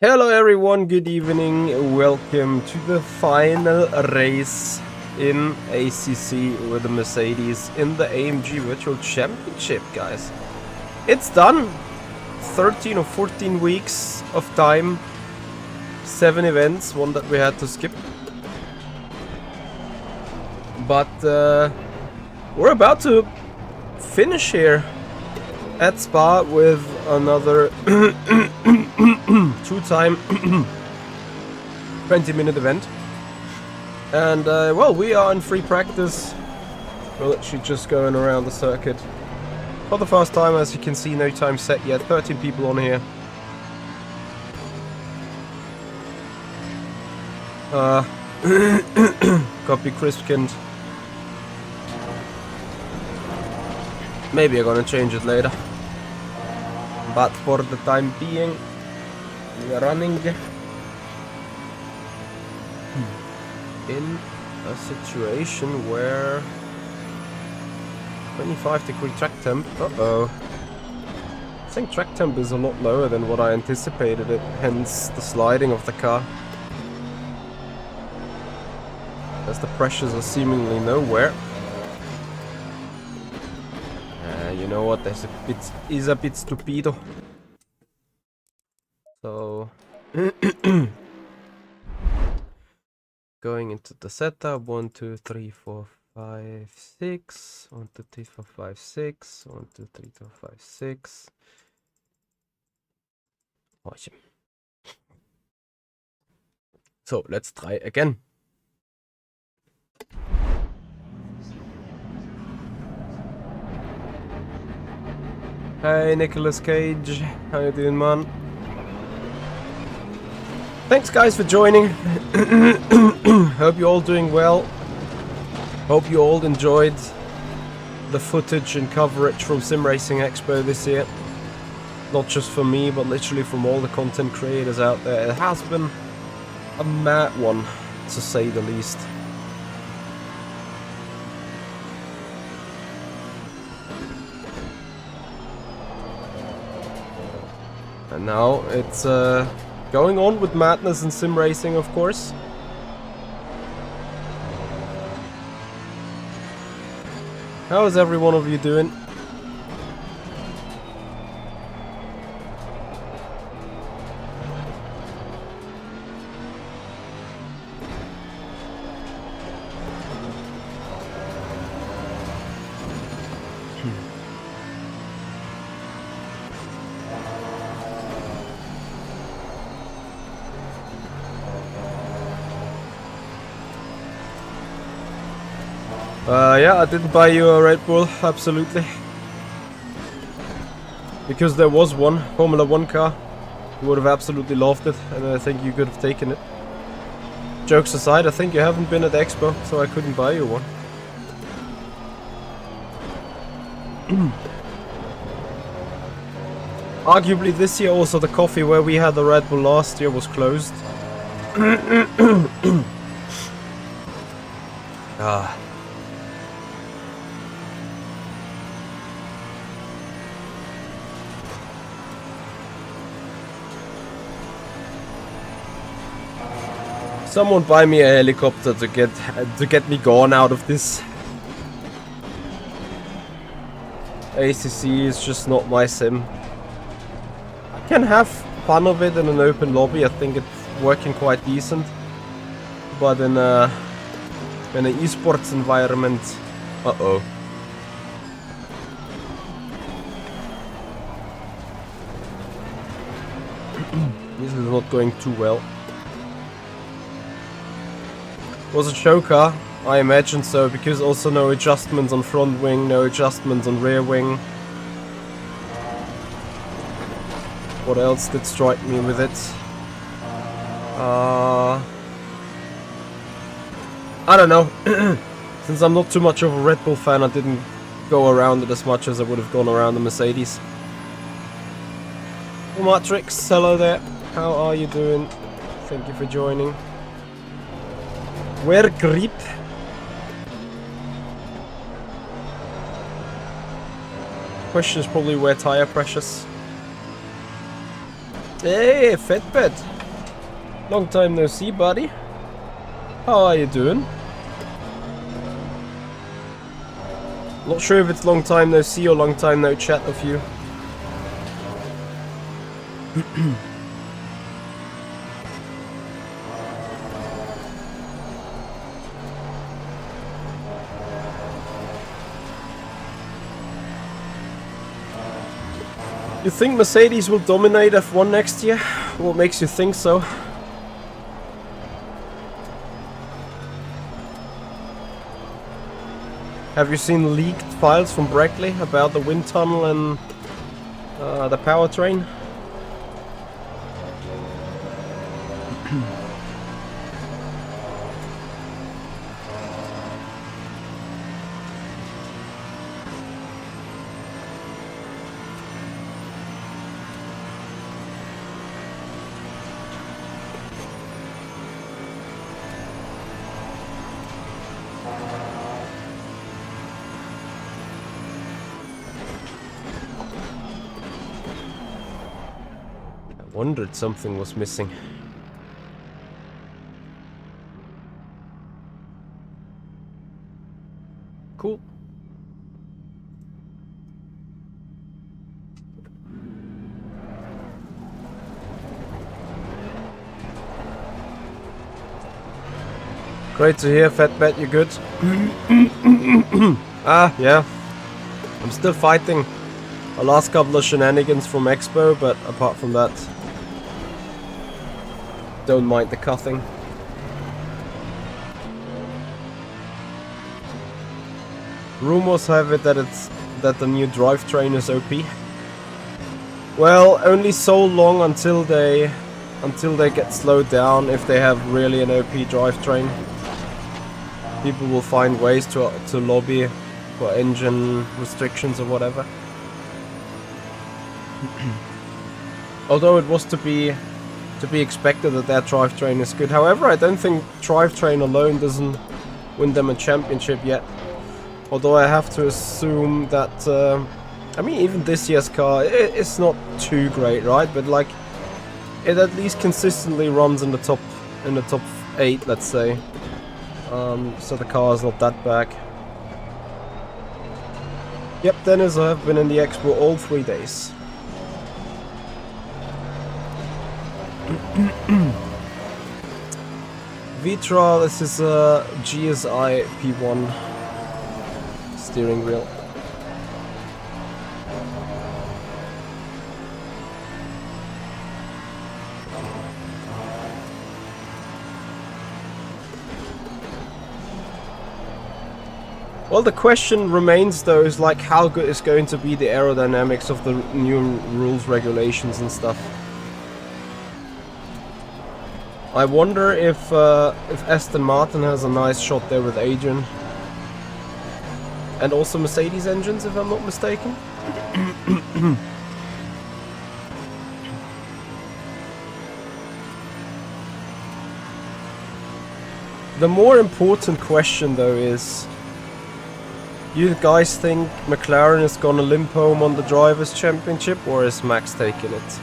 Hello everyone, good evening, welcome to the final race in ACC with the Mercedes in the AMG Virtual Championship, guys. It's done! 13 or 14 weeks of time, 7 events, one that we had to skip. But we're about to finish here at Spa with another 2-time 20-minute event. And well, we are in free practice. We're actually just going around the circuit for the first time. As you can see, no time set yet. 13 people on here. Copy crisp-skinned. Maybe I'm gonna change it later. But for the time being, we are running in a situation where 25-degree track temp. Uh-oh. I think track temp is a lot lower than what I anticipated it, hence the sliding of the car. As the pressures are seemingly nowhere. You know what, there's is a bit stupido. So going into the setup, 1, 2, 3, 4, 5, 6. 1, 2, 3, 4, 5, 6. 1, 2, 3, 4, 5, 6. Awesome. So let's try again. Hey Nicolas Cage, how you doing, man? Thanks guys for joining. Hope you're all doing well. Hope you all enjoyed the footage and coverage from Simracing Expo this year. Not just for me, but literally from all the content creators out there. It has been a mad one, to say the least. And now it's going on with madness and sim racing, of course. How is every one of you doing? Yeah, I didn't buy you a Red Bull, absolutely. Because there was one Formula 1 car. You would have absolutely loved it, and I think you could have taken it. Jokes aside, I think you haven't been at the Expo, so I couldn't buy you one. Arguably this year also the coffee where we had the Red Bull last year was closed. Ah. Someone buy me a helicopter to get me gone out of this. ACC is just not my sim. I can have fun of it in an open lobby. I think it's working quite decent. But in an esports environment, uh-oh. This is not going too well. Was a show car? I imagine so, because also no adjustments on front wing, no adjustments on rear wing. What else did strike me with it? I don't know. Since I'm not too much of a Red Bull fan, I didn't go around it as much as I would have gone around the Mercedes. Well, Matrix, hello there. How are you doing? Thank you for joining. Where grip? Question is probably where tire pressures. Hey, Fitbit. Long time no see, buddy. How are you doing? Not sure if it's long time no see or long time no chat of you. You think Mercedes will dominate F1 next year? What makes you think so? Have you seen leaked files from Brackley about the wind tunnel and the powertrain? Wondered something was missing. Cool. Great to hear, Fatbat, you're good. Yeah. I'm still fighting the last couple of shenanigans from Expo, but apart from that, don't mind the cuffing. Rumors have it that the new drivetrain is OP. Well, only so long until they get slowed down. If they have really an OP drivetrain, people will find ways to lobby for engine restrictions or whatever. Although it was to be expected that their drivetrain is good. However, I don't think drivetrain alone doesn't win them a championship yet. Although I have to assume that, I mean, even this year's car, it's not too great, right? But like, it at least consistently runs in the top 8, let's say. So the car is not that bad. Yep, Dennis, I have been in the Expo all 3 days. Vitra, this is a GSI P1 steering wheel. Well, the question remains though, is like how good is going to be the aerodynamics of the new rules, regulations and stuff. I wonder if Aston Martin has a nice shot there with Adrian. And also Mercedes engines, if I'm not mistaken. The more important question though is, you guys think McLaren is gonna limp home on the Drivers' Championship, or is Max taking it?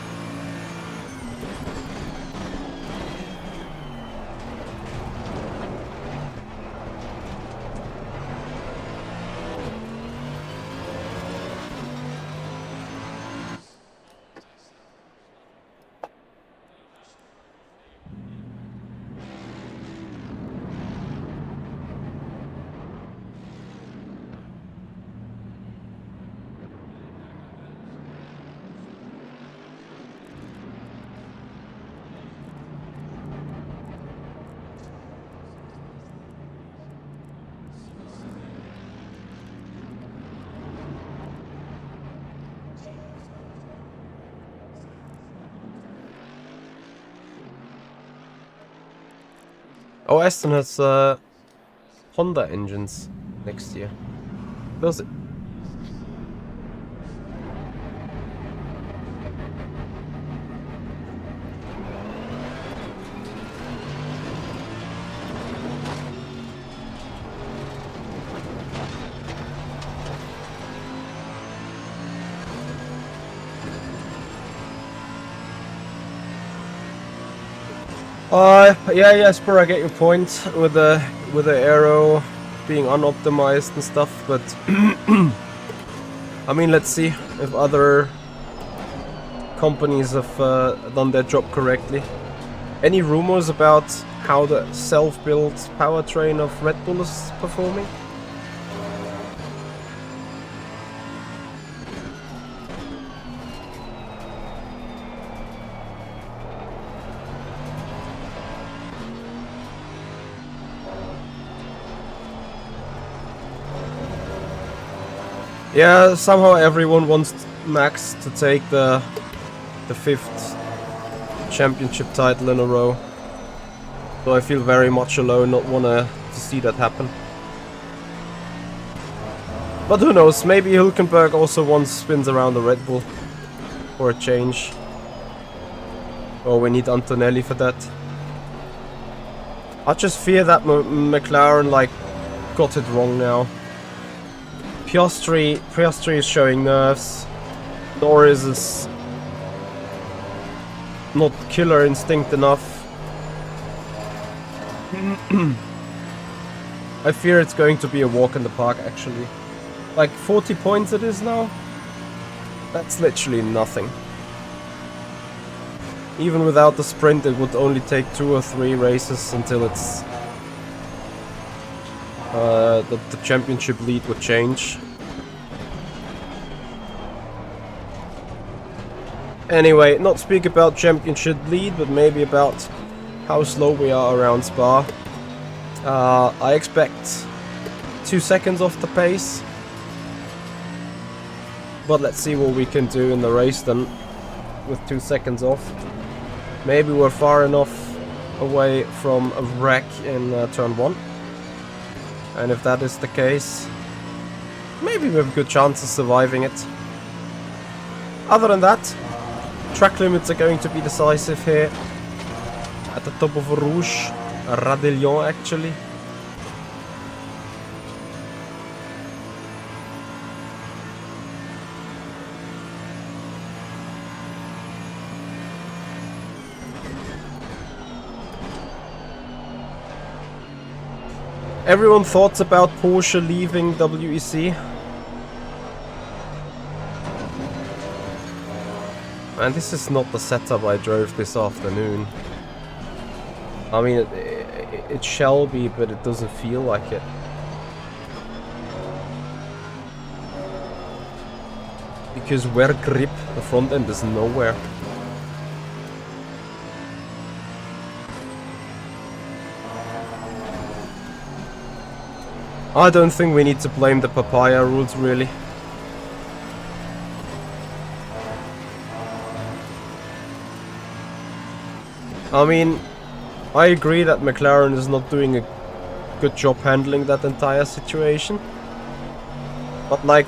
Oh, Aston has Honda engines next year. Does it? Yeah, Jesper, I get your point with the aero being unoptimized and stuff, but I mean, let's see if other companies have done their job correctly. Any rumors about how the self-built powertrain of Red Bull is performing? Yeah, somehow everyone wants Max to take the 5th championship title in a row. So I feel very much alone, not wanna to see that happen. But who knows, maybe Hülkenberg also once spins around the Red Bull for a change. Oh, we need Antonelli for that. I just fear that McLaren like got it wrong now. Piastri is showing nerves. Norris is not killer instinct enough. I fear it's going to be a walk in the park actually. Like 40 points it is now? That's literally nothing. Even without the sprint it would only take 2 or 3 races until it's the championship lead would change. Anyway, not speak about championship lead, but maybe about how slow we are around Spa. I expect 2 seconds off the pace. But let's see what we can do in the race then, with 2 seconds off. Maybe we're far enough away from a wreck in turn 1. And if that is the case, maybe we have a good chance of surviving it. Other than that, track limits are going to be decisive here. At the top of Rouge, Radillon actually. Everyone thoughts about Porsche leaving WEC? And this is not the setup I drove this afternoon. I mean, it shall be, but it doesn't feel like it. Because where grip, the front end is nowhere. I don't think we need to blame the papaya rules, really. I mean, I agree that McLaren is not doing a good job handling that entire situation. But like,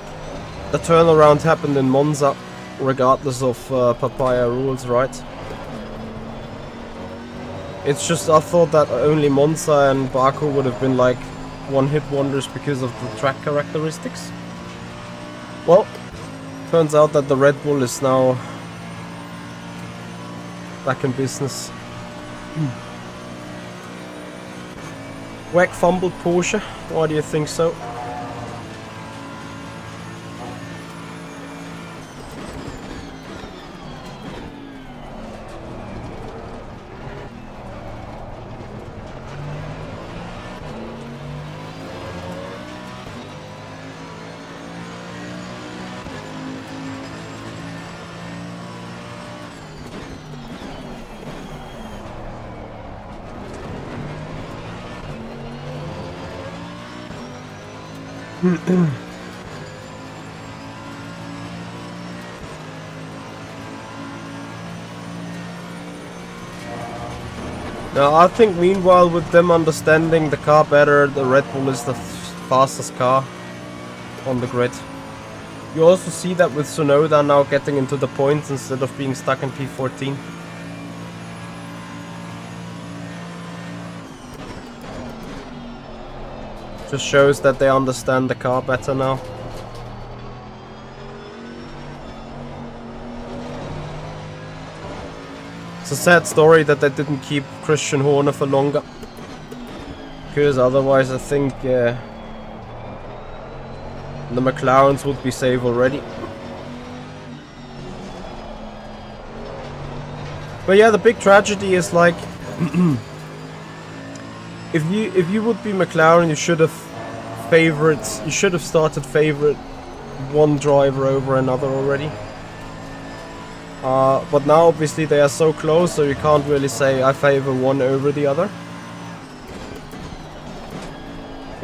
the turnaround happened in Monza, regardless of papaya rules, right? It's just, I thought that only Monza and Baku would have been like one-hit wonders because of the track characteristics. Well, turns out that the Red Bull is now back in business. Whack fumbled Porsche, why do you think so? Now, I think meanwhile with them understanding the car better, the Red Bull is the fastest car on the grid. You also see that with Tsunoda now getting into the points instead of being stuck in P14. Just shows that they understand the car better now. It's a sad story that they didn't keep Christian Horner for longer. Because otherwise I think the McLarens would be safe already. But yeah, the big tragedy is like if you would be McLaren, you should have started favorite one driver over another already. But now obviously they are so close, so you can't really say I favor one over the other.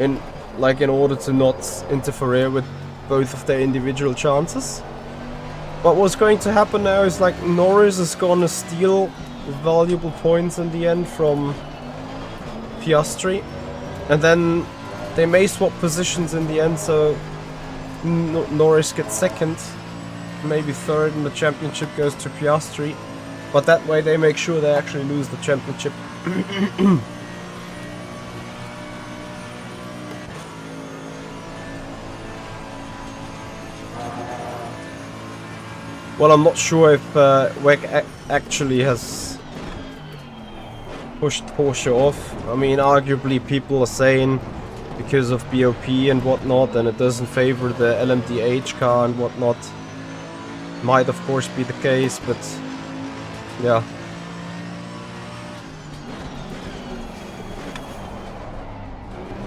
In order to not interfere with both of their individual chances. But what's going to happen now is like Norris is gonna steal valuable points in the end from Piastri, and then they may swap positions in the end, so Norris gets second, maybe third, and the championship goes to Piastri. But that way they make sure they actually lose the championship. Well, I'm not sure if WEC actually has pushed Porsche off. I mean, arguably people are saying because of BOP and whatnot, and it doesn't favor the LMDH car and whatnot. Might of course be the case, but yeah.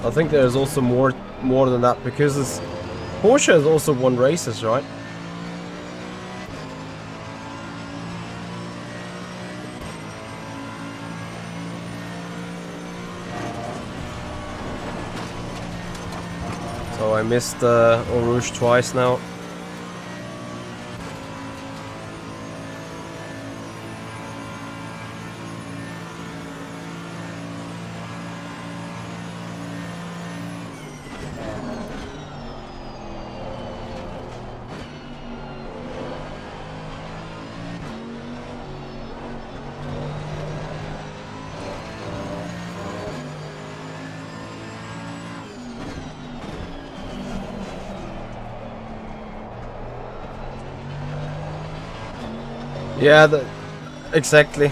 I think there's also more than that, because Porsche has also won races, right? So I missed Eau Rouge twice now. Yeah, exactly.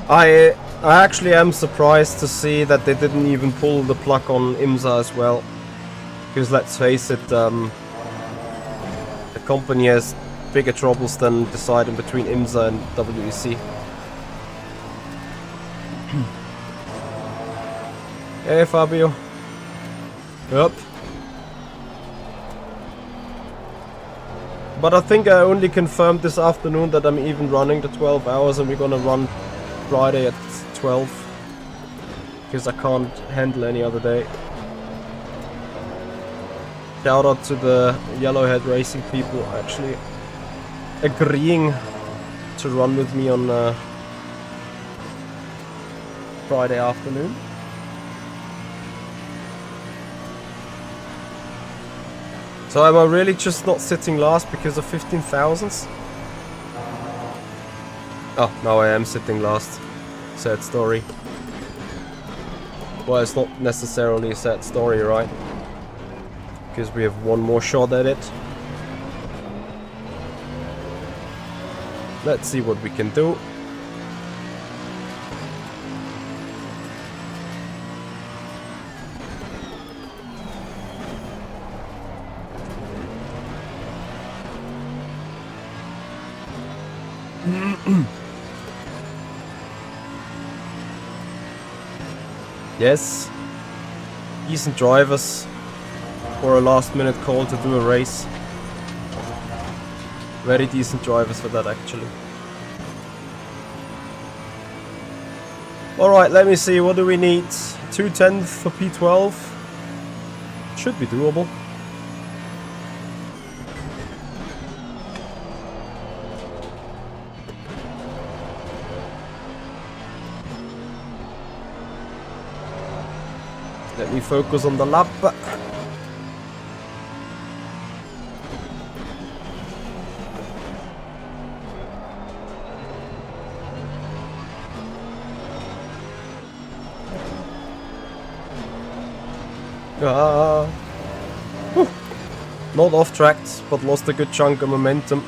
I actually am surprised to see that they didn't even pull the plug on IMSA as well. Because let's face it, the company has bigger troubles than deciding between IMSA and WEC. Hey Fabio. Yep. But I think I only confirmed this afternoon that I'm even running the 12 hours, and we're gonna run Friday at 12. Because I can't handle any other day. Shout out to the Yellowhead Racing people actually agreeing to run with me on Friday afternoon. So am I really just not sitting last because of 15,000s? Oh, now I am sitting last. Sad story. Well, it's not necessarily a sad story, right? Because we have one more shot at it. Let's see what we can do. Yes, decent drivers for a last minute call to do a race. Very decent drivers for that actually. Alright, let me see, what do we need? 210 for P12. Should be doable. Let me focus on the lap. Not off tracked, but lost a good chunk of momentum.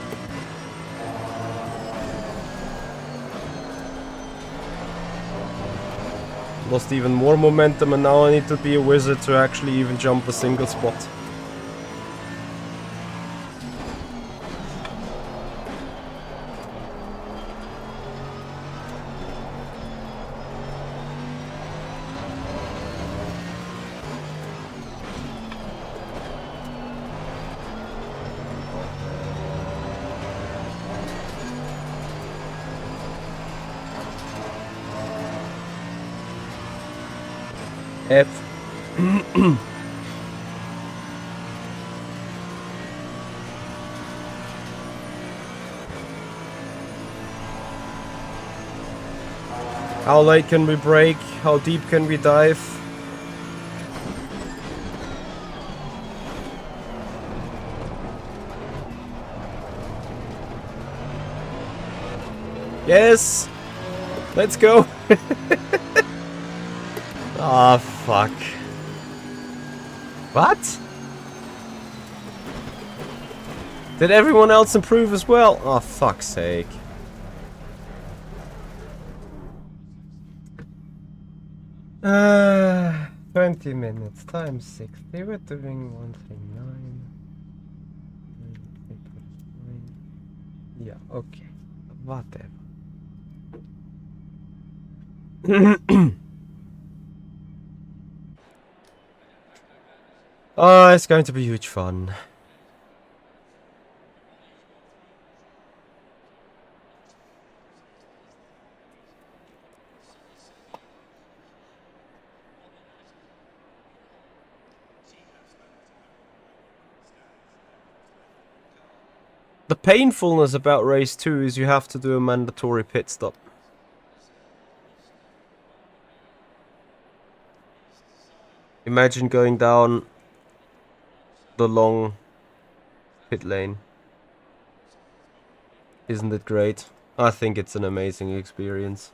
Lost even more momentum, and now I need to be a wizard to actually even jump a single spot. F. How late can we brake? How deep can we dive? Yes! Let's go! Ah, fuck. What? Did everyone else improve as well? Oh, fuck's sake. Uh, 20 minutes times 60. We're doing 139. Yeah, okay. Whatever. Oh, it's going to be huge fun. The painfulness about race 2 is you have to do a mandatory pit stop. Imagine going down the long pit lane. Isn't it great? I think it's an amazing experience.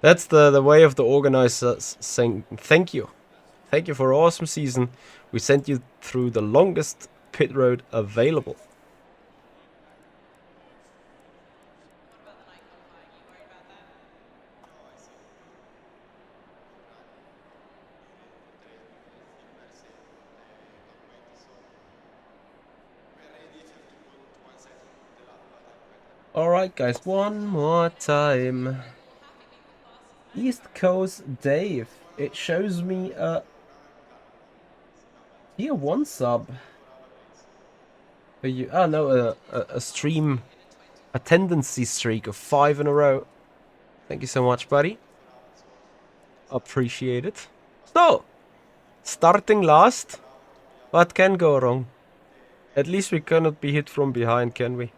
That's the way of the organizers saying thank you. Thank you for an awesome season. We sent you through the longest pit road available. Alright guys, one more time. East Coast Dave. It shows me a tier 1 sub. For you. Oh no, a stream attendancy streak of 5 in a row. Thank you so much, buddy. Appreciate it. So, starting last. What can go wrong? At least we cannot be hit from behind, can we?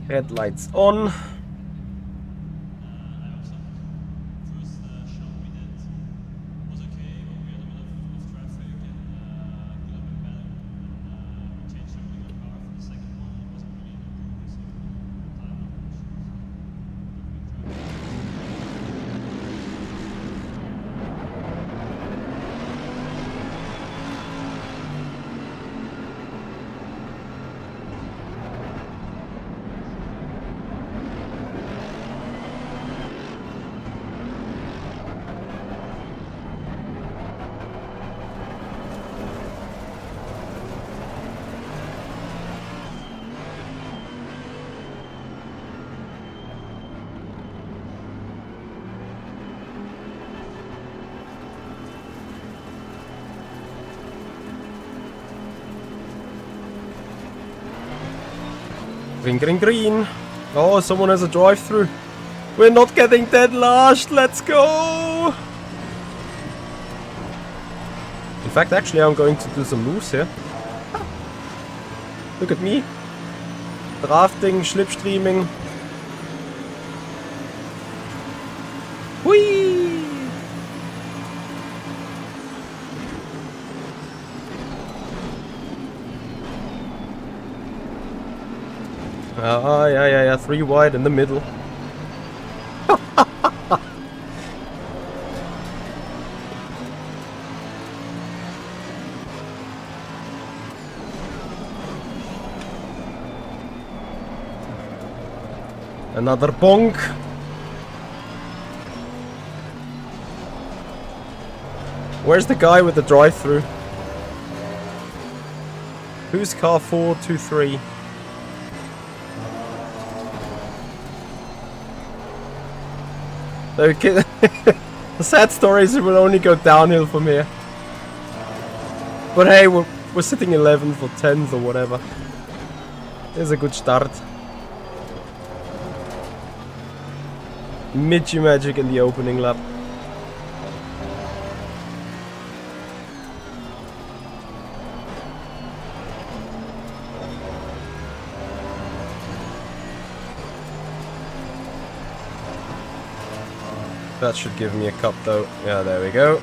Headlights on. Green, green, green. Oh, someone has a drive-through. We're not getting dead last. Let's go. In fact, actually, I'm going to do some moves here. Look at me. Drafting, slipstreaming. Whee! Yeah, 3 wide in the middle. Another bonk. Where's the guy with the drive-through? Who's car 423? Okay. The sad story is it will only go downhill from here. But hey, we're sitting 11th or 10th or whatever. It's a good start. Michi magic in the opening lap. That should give me a cup though. Yeah, there we go.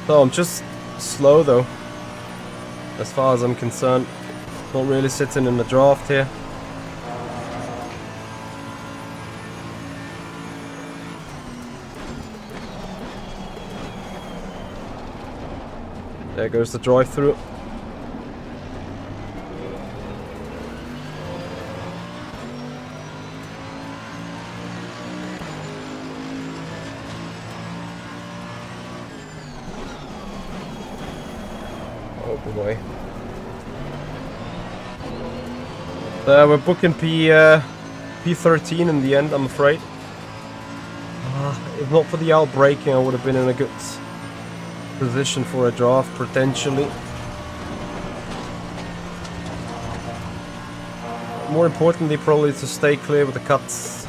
So I'm just slow though, as far as I'm concerned. Not really sitting in the draft here. There goes the drive-through. Oh boy. We're booking P13 in the end, I'm afraid. If not for the outbreaking, I would have been in a good position for a draft, potentially. More importantly, probably to stay clear with the cuts.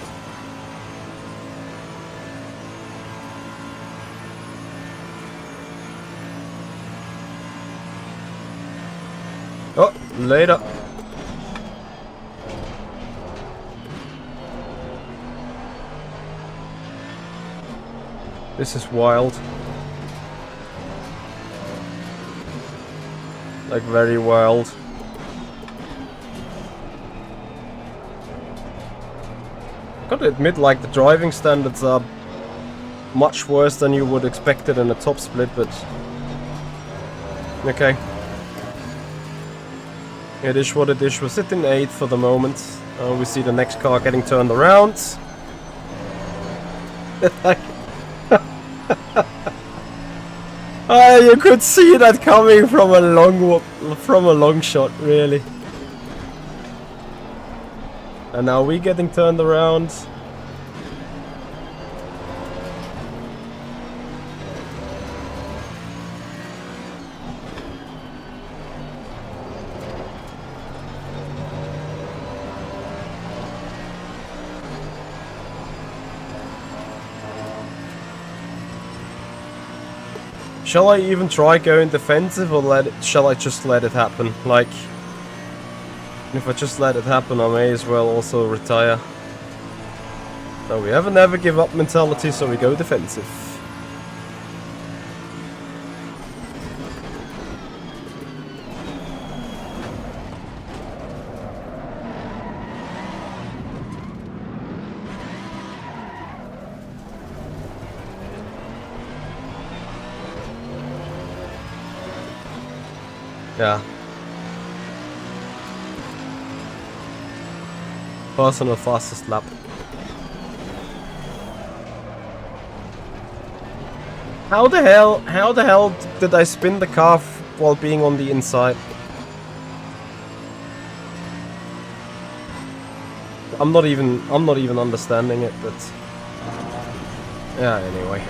Oh, later. This is wild. Like, very wild. Gotta admit, like, the driving standards are much worse than you would expect it in a top split, but okay. It is what it is. We're sitting 8th for the moment. We see the next car getting turned around. You could see that coming from a long shot, really. And now we getting turned around. Shall I even try going defensive, or shall I just let it happen? Like, if I just let it happen, I may as well also retire. So we have a never give up mentality, so we go defensive. Yeah. Personal fastest lap. How the hell did I spin the car while being on the inside? I'm not even understanding it, but yeah, anyway.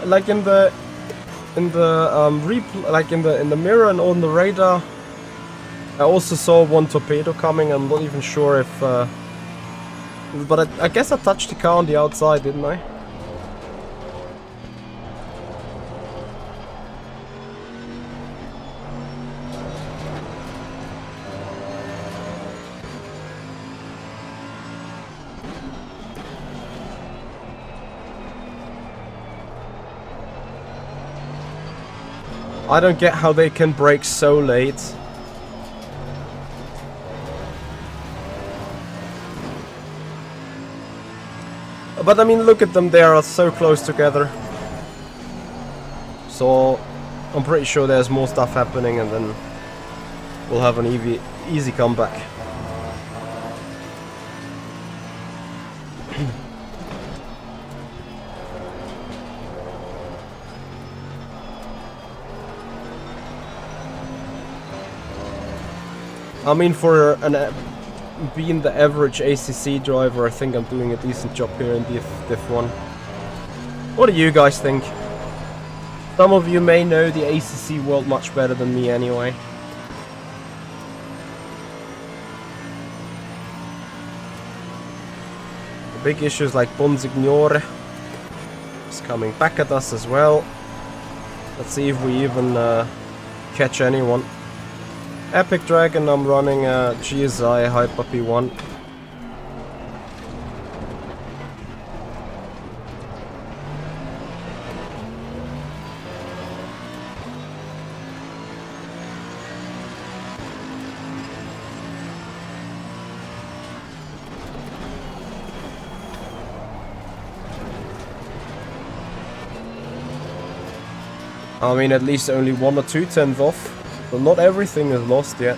Like in the replay, like in the mirror and on the radar, I also saw one torpedo coming. I'm not even sure if, but I guess I touched the car on the outside, didn't I? I don't get how they can brake so late. But I mean, look at them, they are so close together. So, I'm pretty sure there's more stuff happening, and then we'll have an easy comeback. I mean, for being the average ACC driver, I think I'm doing a decent job here in Div 1. What do you guys think? Some of you may know the ACC world much better than me anyway. The big issues like Bonsignore is coming back at us as well. Let's see if we even catch anyone. Epic Dragon, I'm running a GSI Hyper P1. I mean, at least only 1 or 2 tenths off. But not everything is lost yet.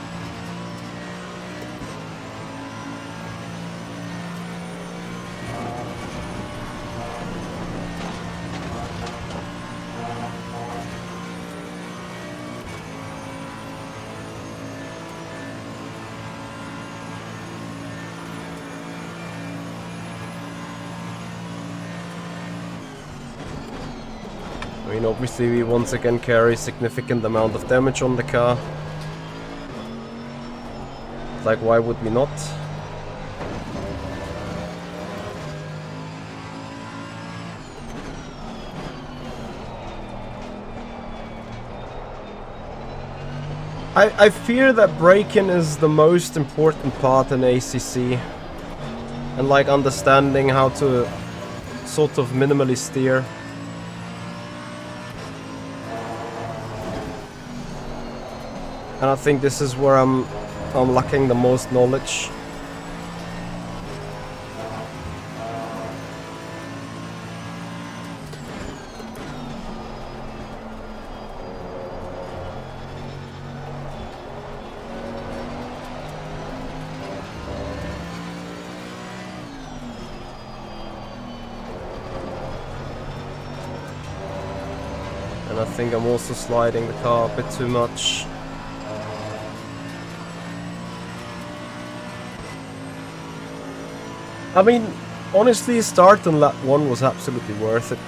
I mean, obviously we once again carry a significant amount of damage on the car. Like, why would we not? I fear that braking is the most important part in ACC. And like understanding how to sort of minimally steer. And I think this is where I'm lacking the most knowledge. And I think I'm also sliding the car a bit too much. I mean, honestly, start on lap 1 was absolutely worth it.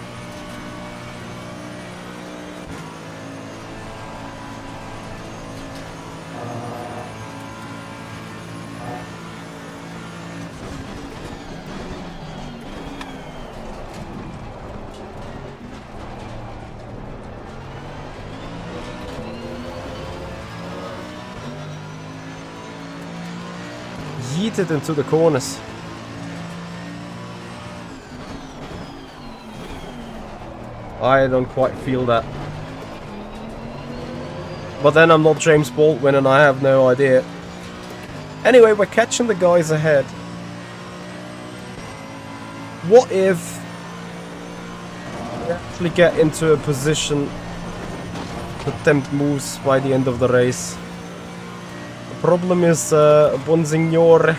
Yeeted into the corners. I don't quite feel that. But then I'm not James Baldwin and I have no idea. Anyway, we're catching the guys ahead. What if we actually get into a position to tempt moves by the end of the race? The problem is Bonsignore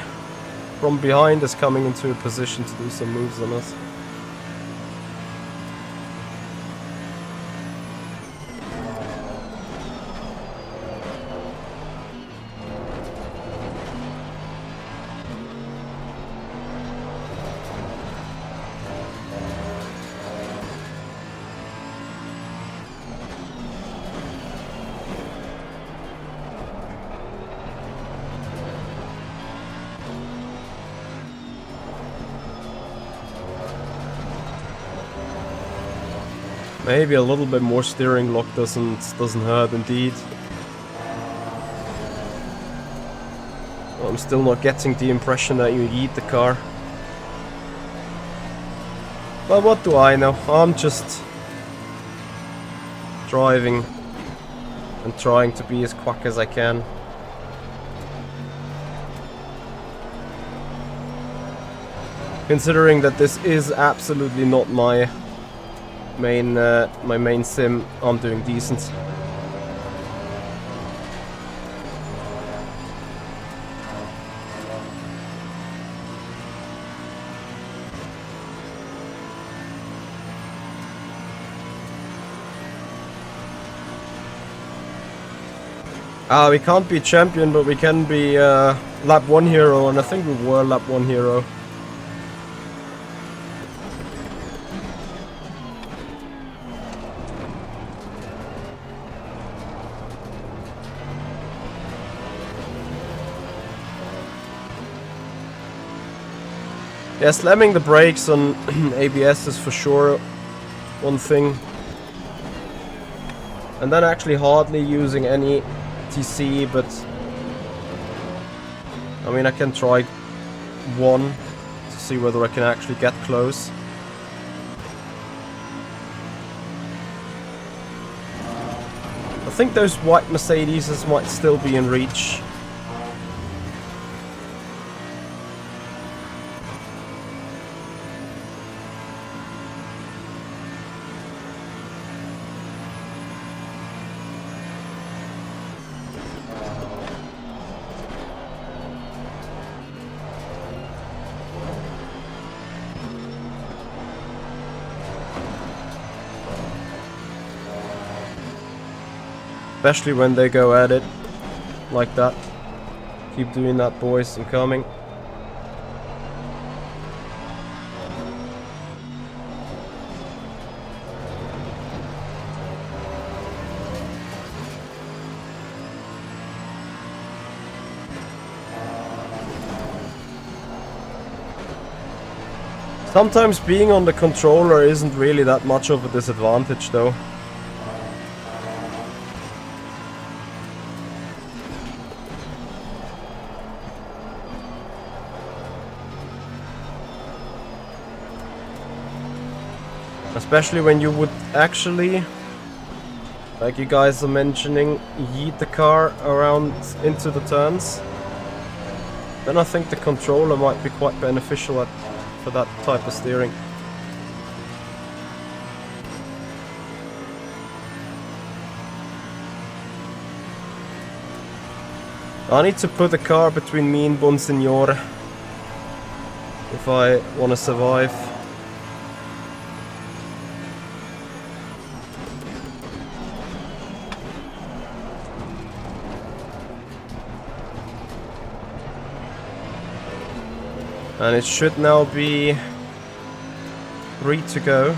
from behind is coming into a position to do some moves on us. Maybe a little bit more steering lock doesn't hurt indeed. I'm still not getting the impression that you yeet the car. But what do I know? I'm just driving and trying to be as quick as I can. Considering that this is absolutely not my main sim, I'm doing decent. We can't be champion, but we can be lap 1 hero, and I think we were lap 1 hero. Yeah, slamming the brakes on ABS is for sure one thing. And then actually hardly using any TC, but I mean I can try one to see whether I can actually get close. I think those white Mercedes might still be in reach. Especially when they go at it like that. Keep doing that, boys. I'm coming. Sometimes being on the controller isn't really that much of a disadvantage though. Especially when you would actually, like you guys are mentioning, yeet the car around into the turns. Then I think the controller might be quite beneficial for that type of steering. I need to put the car between me and Bonsignore if I want to survive. And it should now be 3 to go.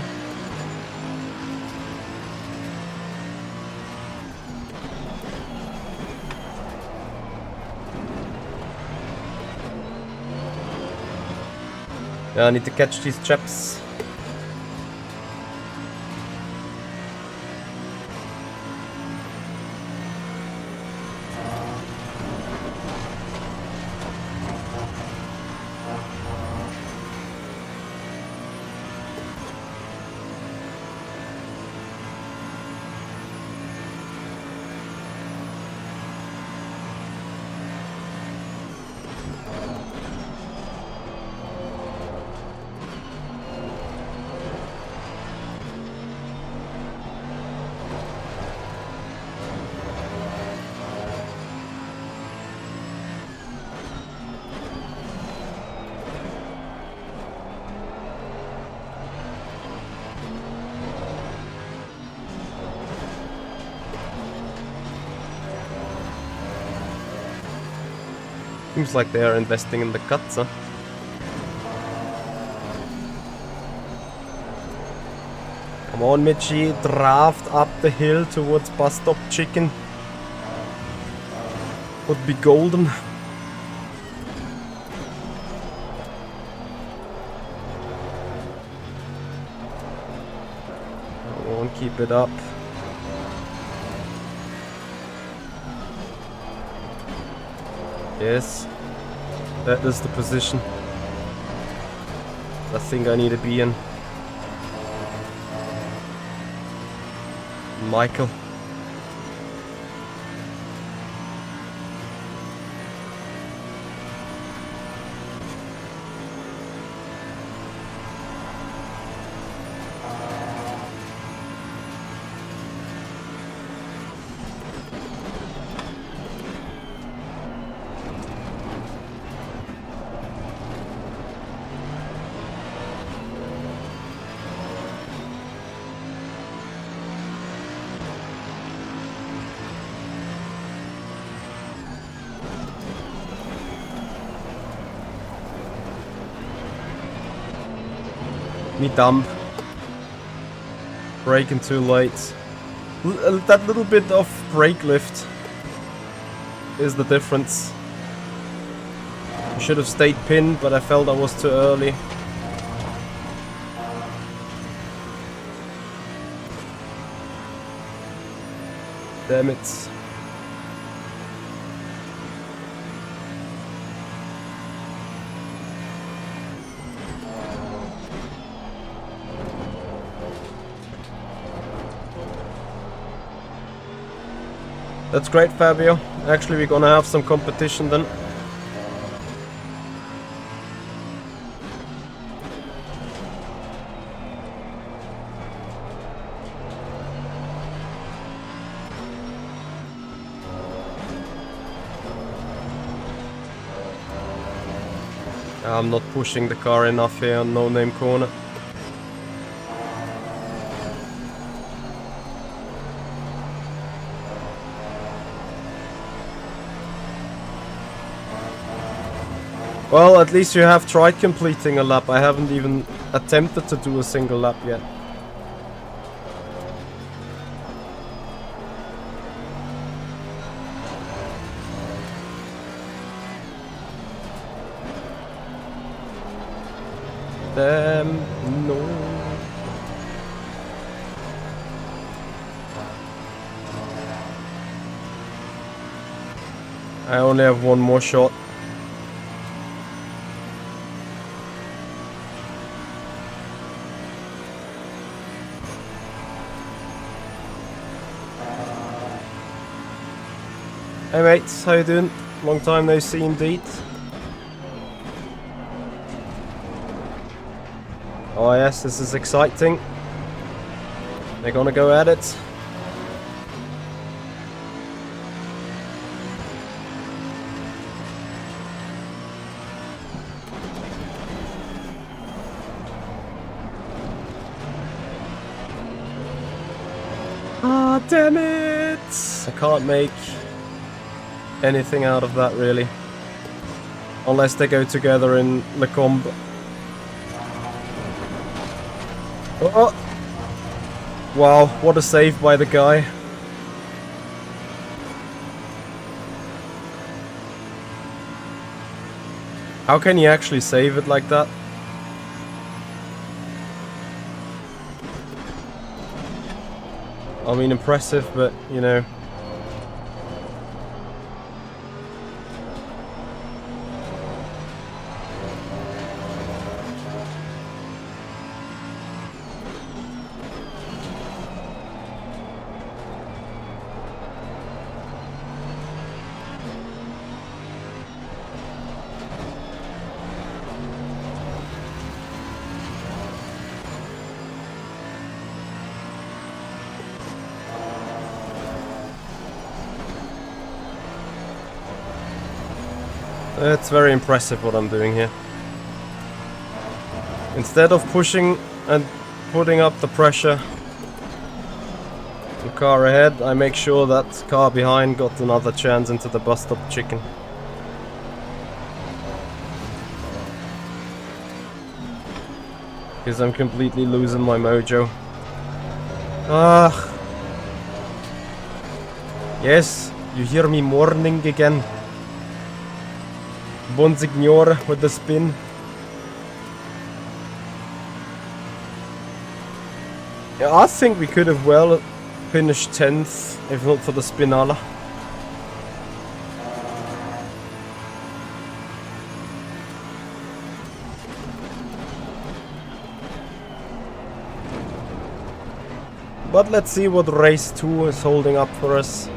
Yeah, I need to catch these chaps. Seems like they are investing in the cuts, huh? Come on, Michi, draft up the hill towards bus stop chicken. Would be golden. I won't keep it up. Yes, that is the position I think I need to be in. Michael. me dump. Braking too late. That little bit of brake lift is the difference. I should have stayed pinned, but I felt I was too early. Damn it. That's great, Fabio. Actually, we're gonna have some competition then. I'm not pushing the car enough here on no name corner. Well, at least you have tried completing a lap. I haven't even attempted to do a single lap yet. Damn, no. I only have one more shot. Hey mates, how you doing? Long time no see indeed. Oh yes, this is exciting. They're gonna go at it. Ah, damn it! I can't make anything out of that really. Unless they go together in Le Combe. Oh! Wow, what a save by the guy. How can he actually save it like that? I mean, impressive, but, you know. It's very impressive what I'm doing here. Instead of pushing and putting up the pressure, the car ahead, I make sure that car behind got another chance into the bus stop chicken. Because I'm completely losing my mojo. Ah. Yes, you hear me mourning again. Bonsignore with the spin. Yeah, I think we could have well finished 10th if not for the Spinala. But let's see what race 2 is holding up for us.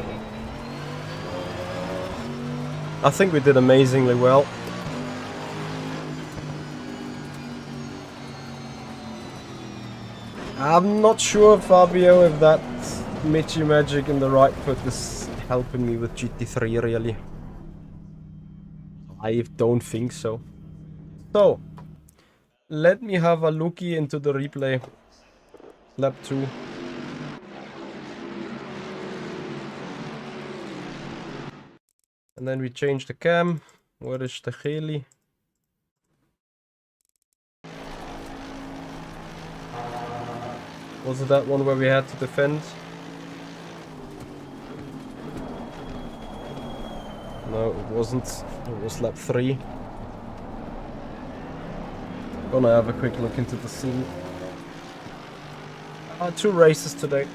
I think we did amazingly well. I'm not sure, Fabio, if that Michi magic in the right foot is helping me with GT3 really. I don't think so. So, let me have a looky into the replay. Lap 2. And then we change the cam. Where is the Heli? Was it that one where we had to defend? No, it wasn't. It was lap 3. Gonna have a quick look into the scene. 2 races today.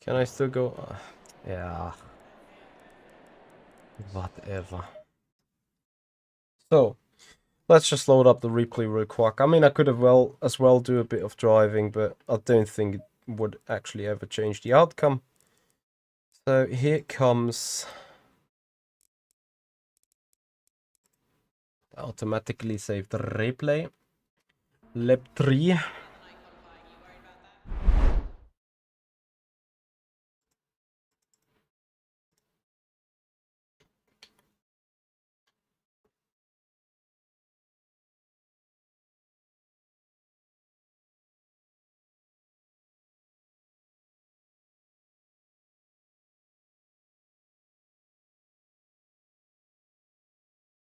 Can I still go? Yeah. Whatever. So, let's just load up the replay real quick. I mean, I could have as well do a bit of driving, but I don't think it would actually ever change the outcome. So here comes the automatically saved replay. Lap 3.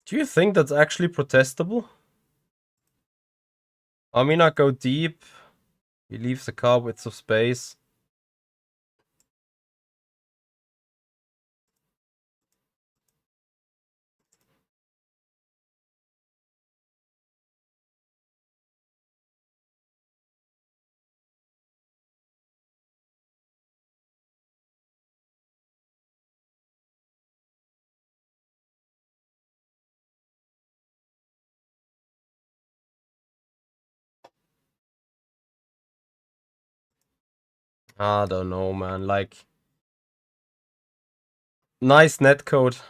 Do you think that's actually protestable? I mean, I go deep. He leaves the car with some space. I don't know, man. Like, nice netcode.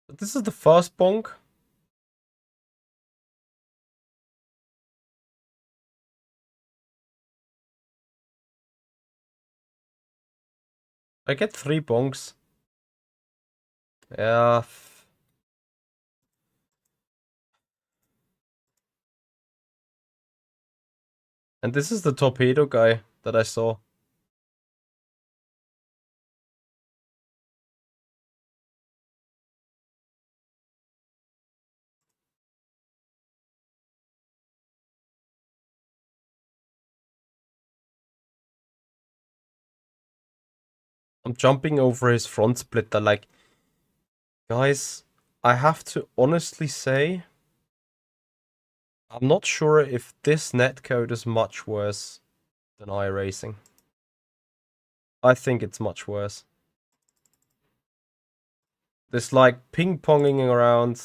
But this is the first bonk. I get 3 bonks. Yeah. And this is the torpedo guy that I saw. I'm jumping over his front splitter. Like, guys, I have to honestly say, I'm not sure if this netcode is much worse than iRacing. I think it's much worse. This, like, ping-ponging around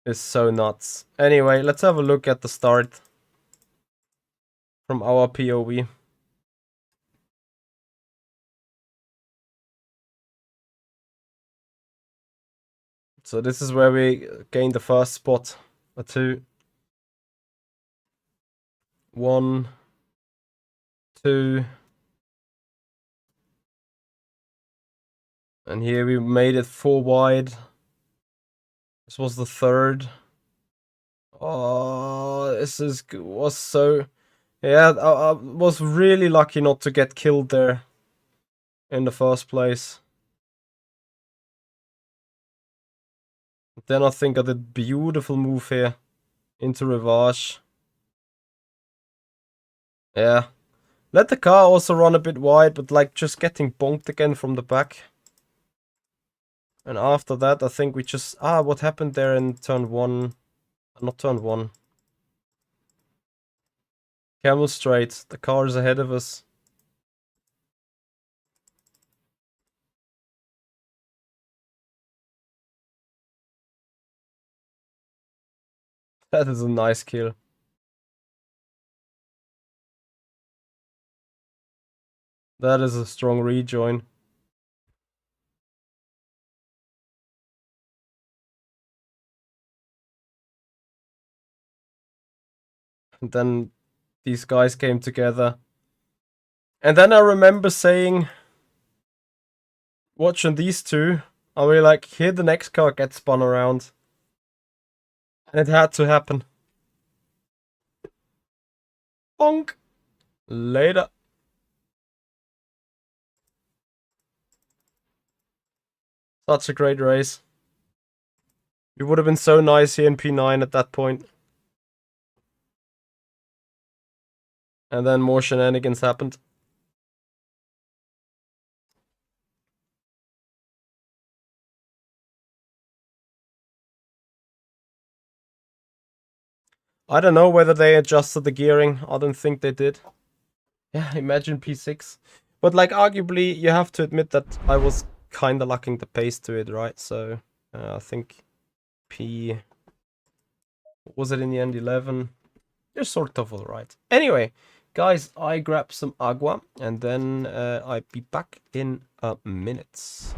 is so nuts. Anyway, let's have a look at the start from our POV. So this is where we gain the first spot. A 2. 1, 2. And here we made it 4 wide. This was the 3rd. Oh, was so... Yeah, I was really lucky not to get killed there in the first place. Then I think I did beautiful move here into reverse. Yeah. Let the car also run a bit wide, but like just getting bonked again from the back. And after that, I think we just... what happened there in turn 1? Not turn 1. Camel straight. The car is ahead of us. That is a nice kill. That is a strong rejoin. And then these guys came together. And then I remember saying, watching these two, I'll be like, here the next car gets spun around. And it had to happen. Bonk. Later. Such a great race. It would have been so nice here in P9 at that point. And then more shenanigans happened. I don't know whether they adjusted the gearing. I don't think they did. Yeah, imagine P6. But like arguably, you have to admit that I was kind of lacking the pace to it, right? So I think P... What was it in the end? 11? You're sort of alright. Anyway, guys, I grab some agua and then I'll be back in a minute.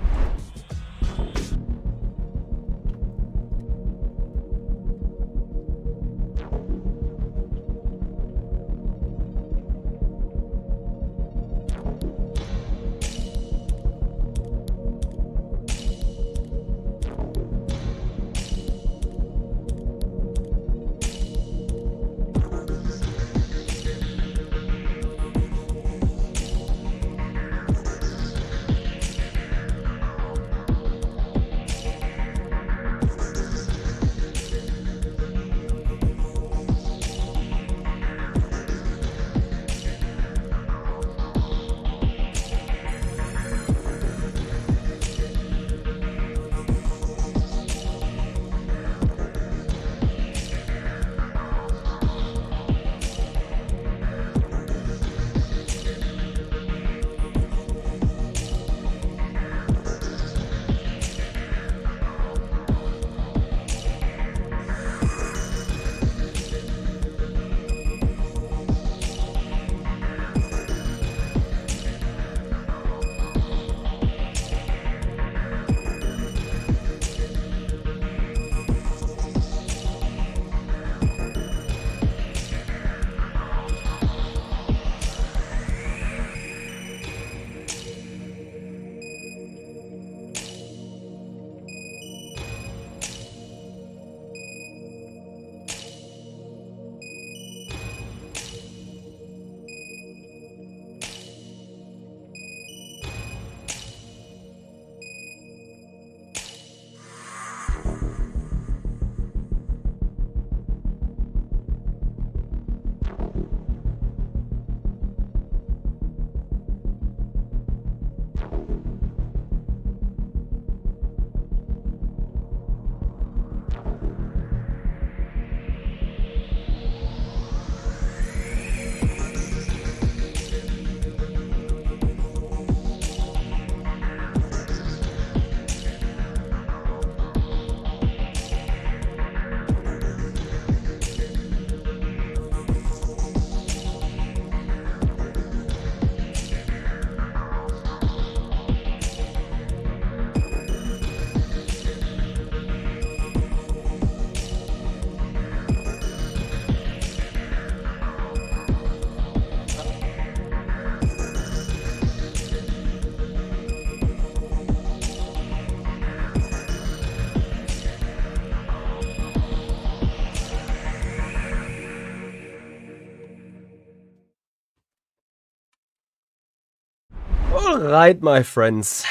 Alright, my friends.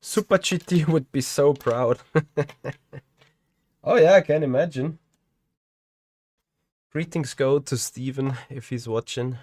Super GT would be so proud. Oh yeah, I can imagine. Greetings go to Steven if he's watching.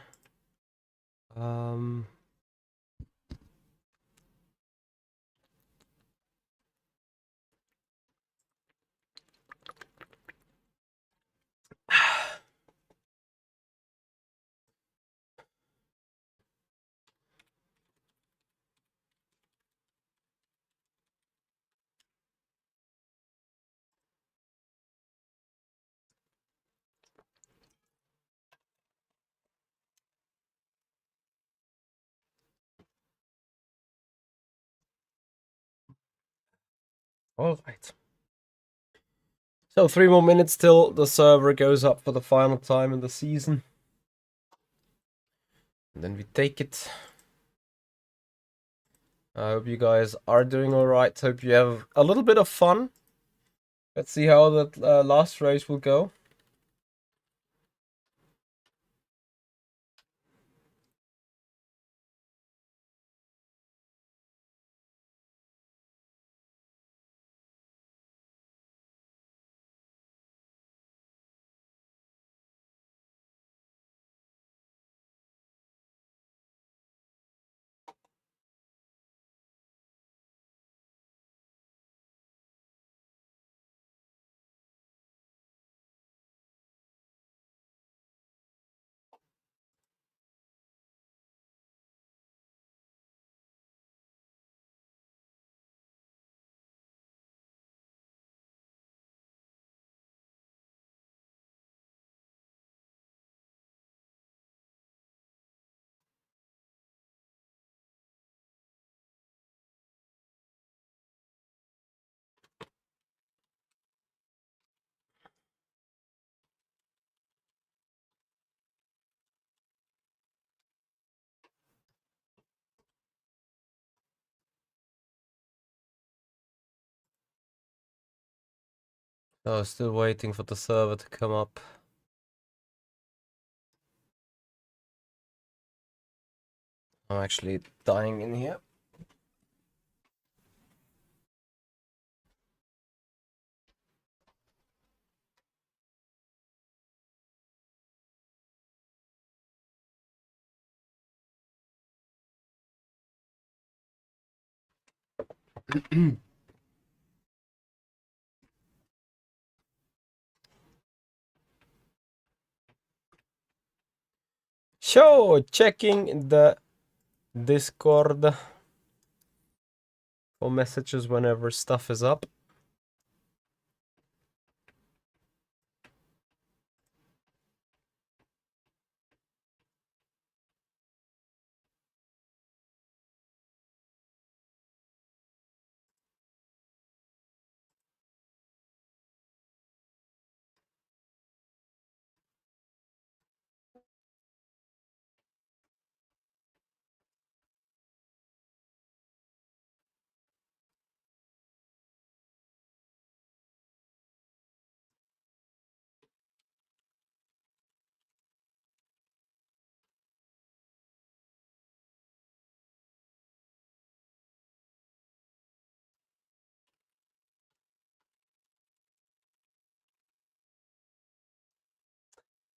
Alright. So 3 more minutes till the server goes up for the final time in the season. And then we take it. I hope you guys are doing alright. Hope you have a little bit of fun. Let's see how that last race will go. Oh, still waiting for the server to come up. I'm actually dying in here. So, checking the Discord for messages whenever stuff is up.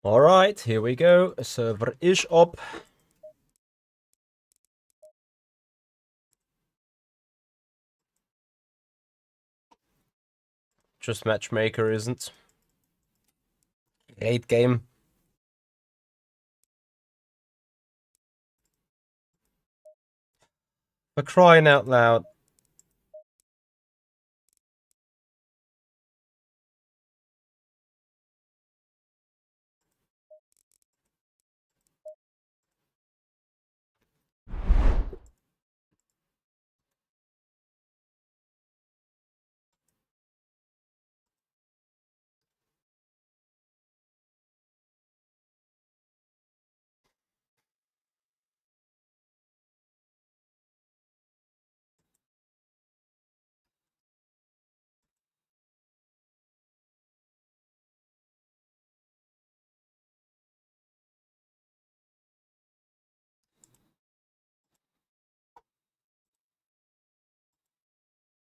Alright, here we go. Server is up. Just matchmaker isn't. Late game. For crying out loud.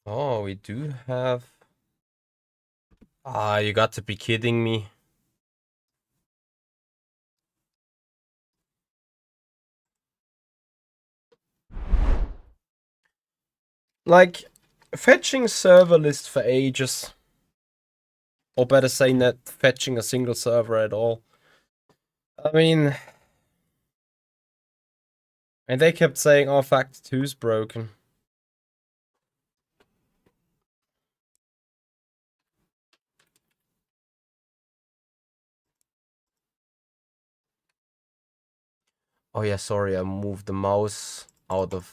Oh, we do have... Ah, you got to be kidding me. Like, fetching server list for ages. Or better say, not fetching a single server at all. I mean... And they kept saying, oh, Factor 2's broken. Oh yeah, sorry, I moved the mouse out of...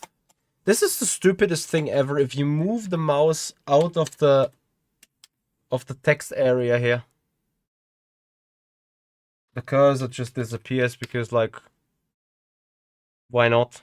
This is the stupidest thing ever. If you move the mouse out of the of the text area here. The cursor just disappears because, like, why not?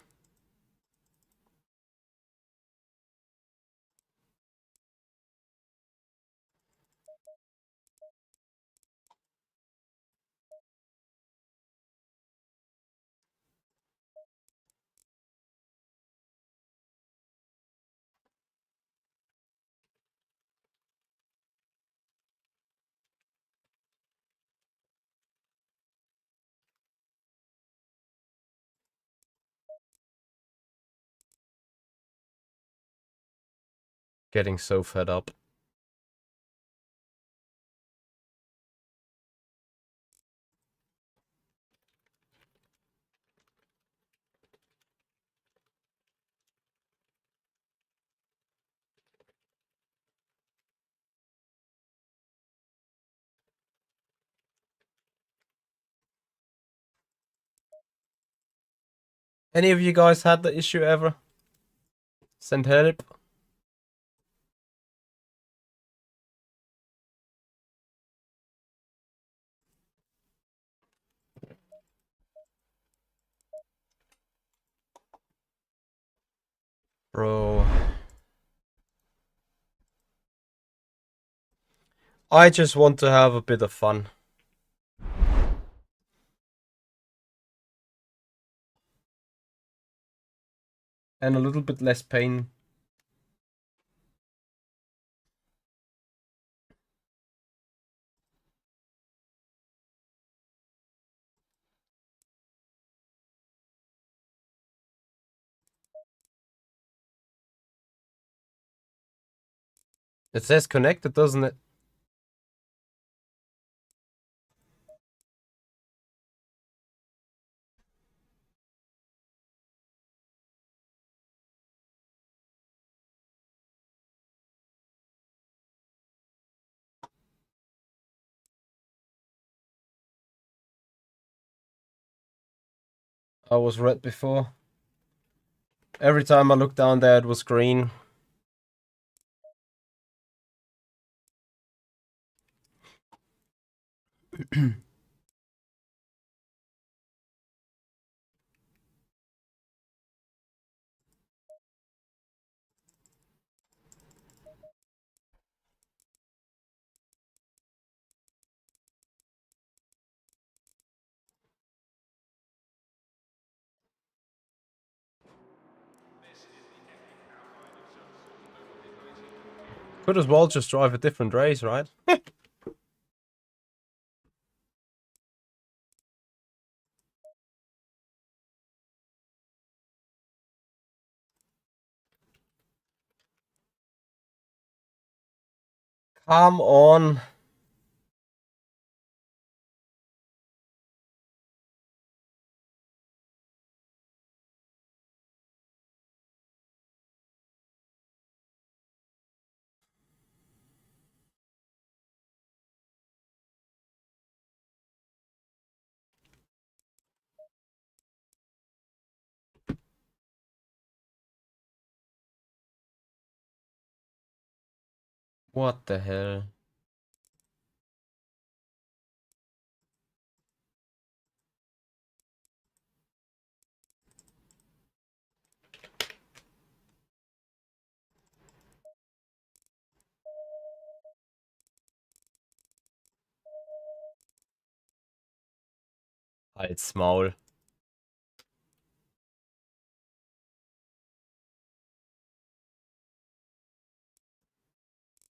Getting so fed up. Any of you guys had the issue ever? Send help. Bro. I just want to have a bit of fun. And a little bit less pain. It says connected, doesn't it? I was red before. Every time I looked down there, it was green. Could as well just drive a different race, right? Come on. What the hell? Halt's Maul.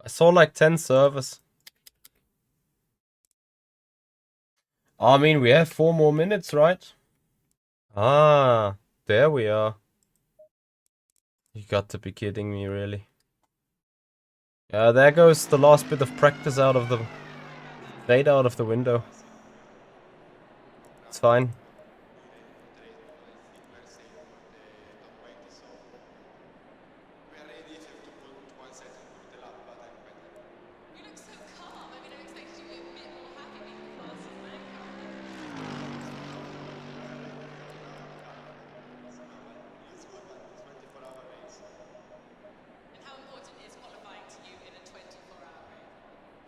I saw like 10 servers. I mean, we have 4 more minutes, right? Ah, there we are. You got to be kidding me, really. Yeah, there goes the last bit of practice out of the... fade out of the window. It's fine.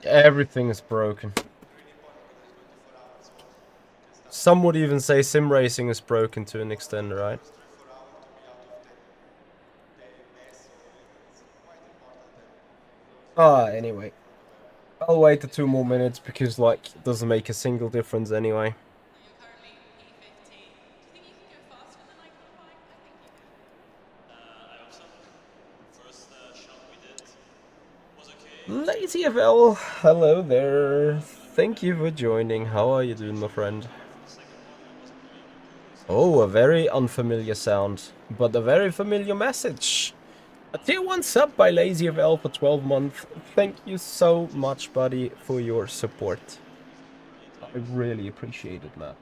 Everything is broken. Some would even say sim racing is broken to an extent, right? Anyway. I'll wait the 2 more minutes because, like, it doesn't make a single difference anyway. Lazy FL, hello there. Thank you for joining. How are you doing, my friend? Oh, a very unfamiliar sound, but a very familiar message. A tier 1 sub by Lazy FL for 12 months. Thank you so much, buddy, for your support. I really appreciate it, man.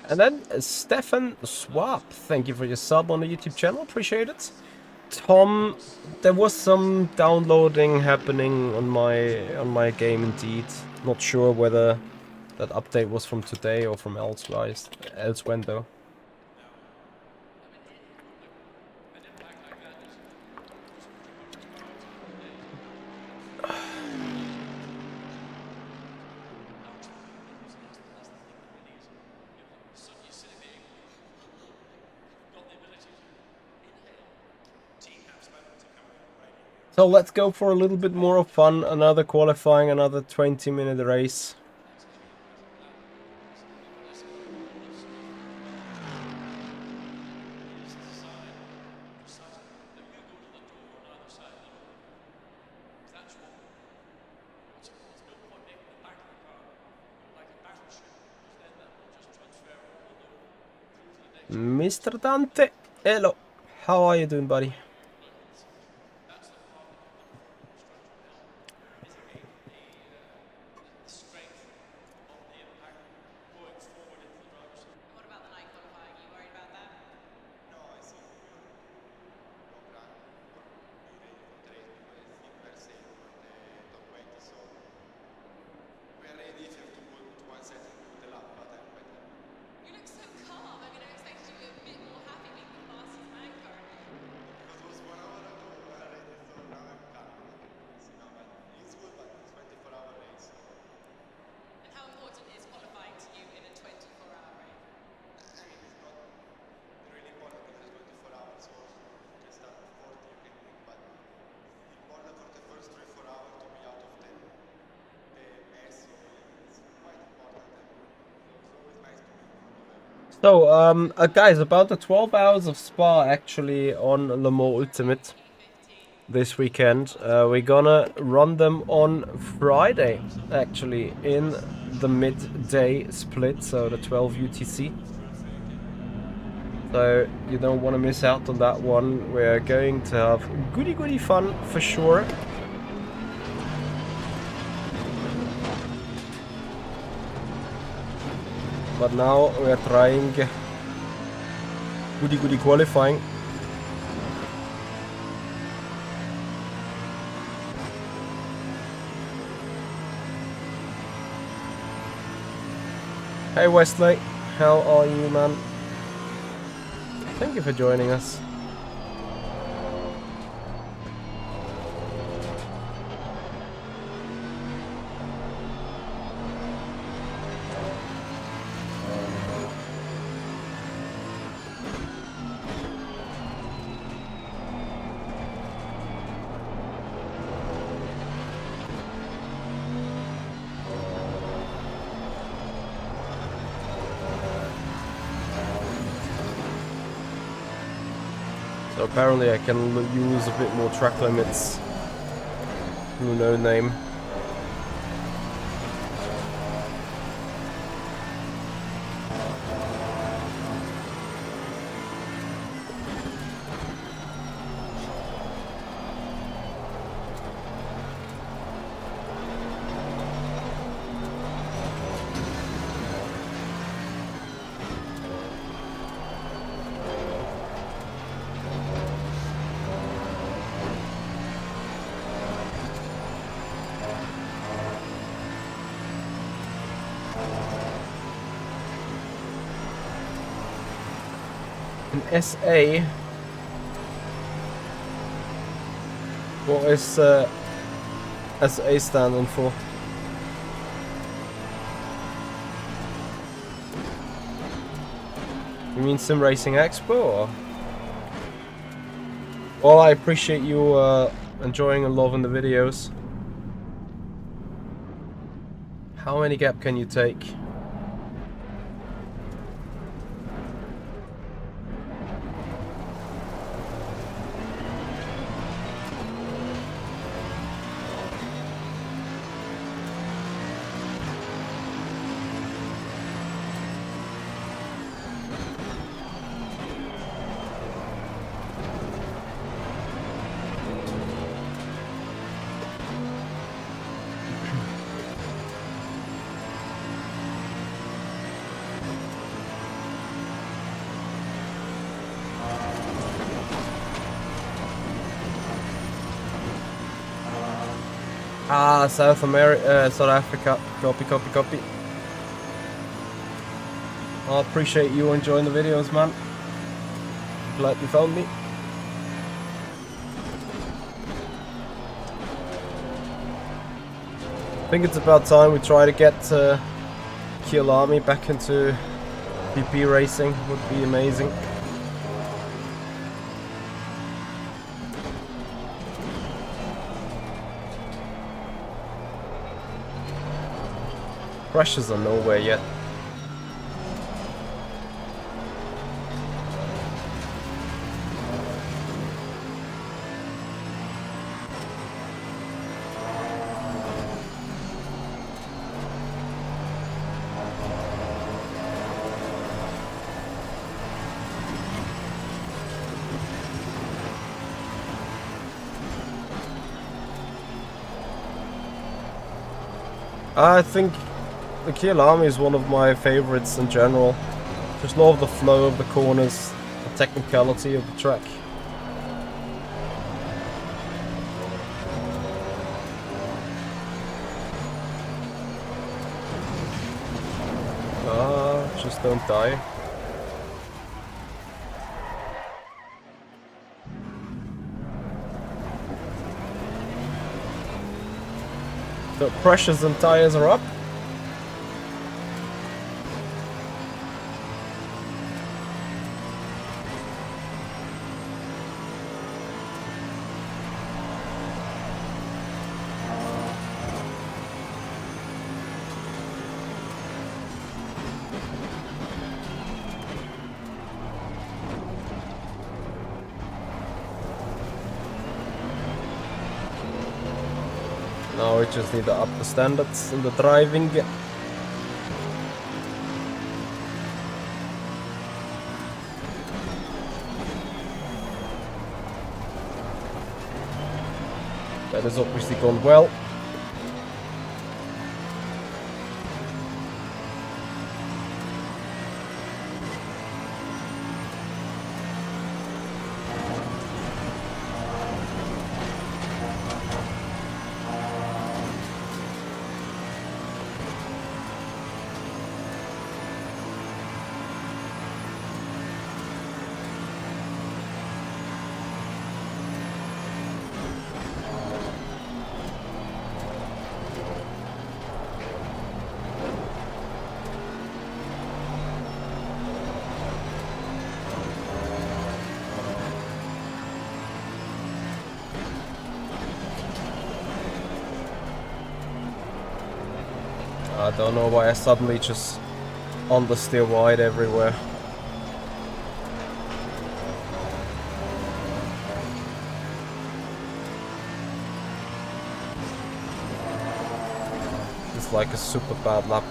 And then Stefan Swap, thank you for your sub on the YouTube channel, appreciate it. Tom, there was some downloading happening on my game indeed. Not sure whether that update was from today or from elsewhere though. So let's go for a little bit more of fun, another qualifying, another 20-minute race. Mr. Dante, hello, how are you doing, buddy? So, guys, about the 12 hours of Spa actually on Le Mans Ultimate this weekend. We're gonna run them on Friday, actually, in the midday split, so the 12 UTC. So you don't want to miss out on that one. We're going to have goody fun for sure. But now we are trying goody qualifying. Hey Wesley, how are you, man? Thank you for joining us. So apparently I can use a bit more track limits. No name. An SA. What is SA standing for? You mean Simracing Expo? Or? Well, I appreciate you enjoying and loving the videos. How many gap can you take? Ah, South America, South Africa. Copy, copy, copy. I appreciate you enjoying the videos, man. Glad you found me. I think it's about time we try to get Kiel Army back into PP racing. Would be amazing. Pressures are nowhere yet. I think the Kiel Army is one of my favorites in general. Just love the flow of the corners, the technicality of the track. Just don't die. The pressures and tires are up. Now we just need to up the standards in the driving. That has obviously gone well. I don't know why I suddenly just understeer wide everywhere. It's like a super bad lap.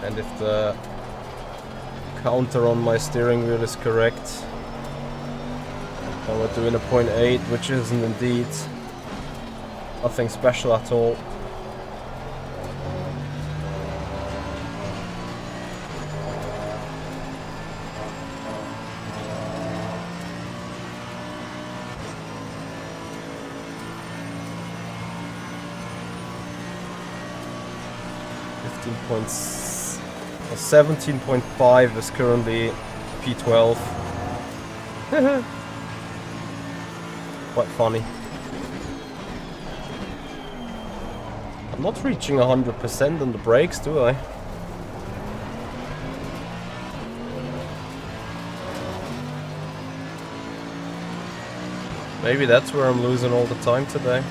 And if the counter on my steering wheel is correct, and we're doing a 0.8, which isn't indeed nothing special at all. 17.5 is currently P12. Quite funny. I'm not reaching 100% on the brakes, do I? Maybe that's where I'm losing all the time today.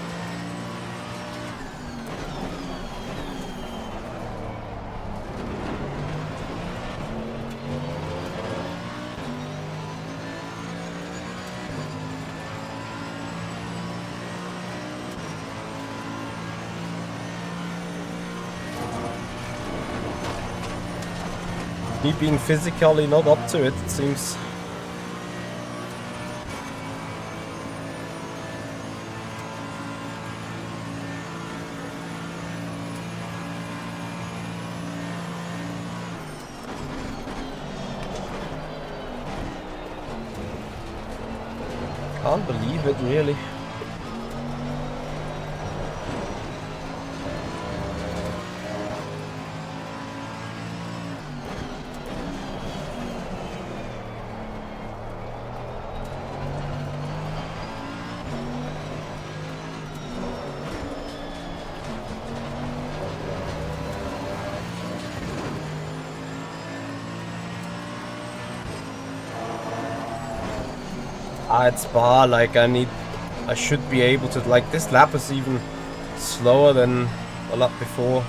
Me being physically not up to it, it seems. Can't believe it, really. At Spa, like I should be able to, like this lap is even slower than a lap before.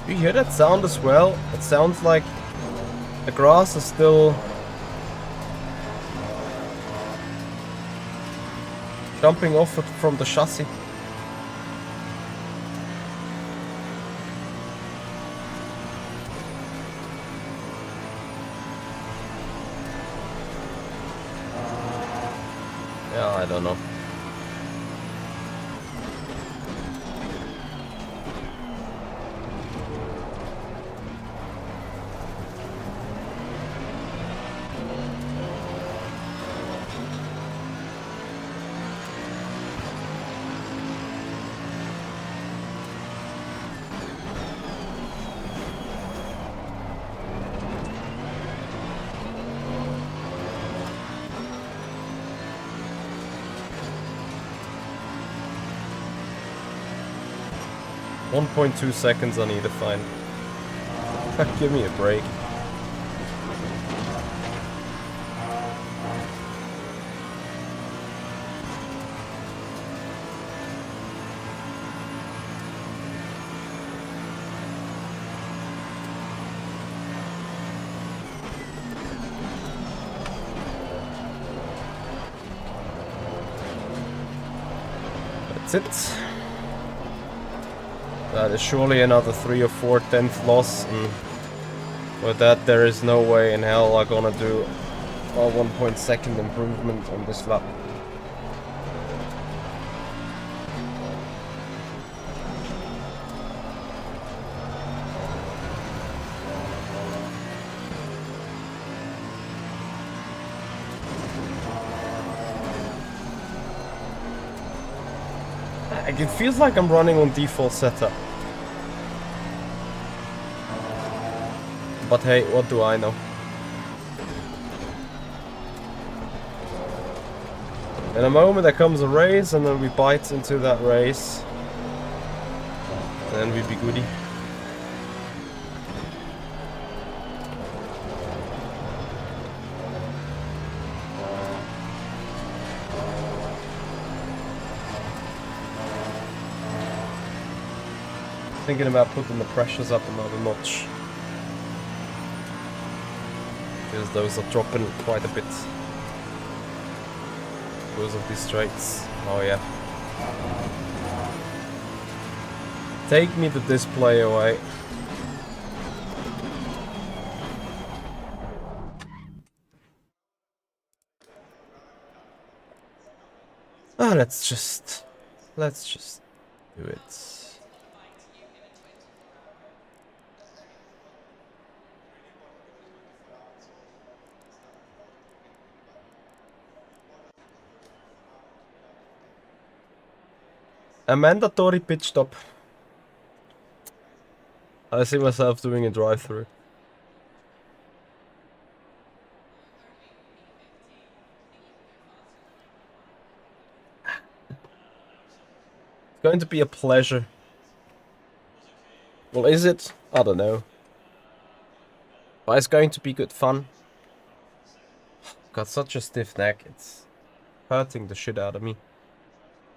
Do you hear that sound as well? It sounds like the grass is still jumping off it from the chassis. Yeah, I don't know. .2 seconds I need to find. Give me a break. That's it. That is surely another 3 or 4 tenth loss, and with that there is no way in hell I'm gonna do a 1 second improvement on this lap. It feels like I'm running on default setup. But hey, what do I know? In a moment there comes a race, and then we bite into that race. And then we be goody. Thinking about putting the pressures up another notch, because those are dropping quite a bit because of these straights. Oh yeah. Take me the display away. Ah, let's just do it. A mandatory pit stop. I see myself doing a drive-through. It's going to be a pleasure. Well, is it? I don't know. But it's going to be good fun. Got such a stiff neck. It's hurting the shit out of me.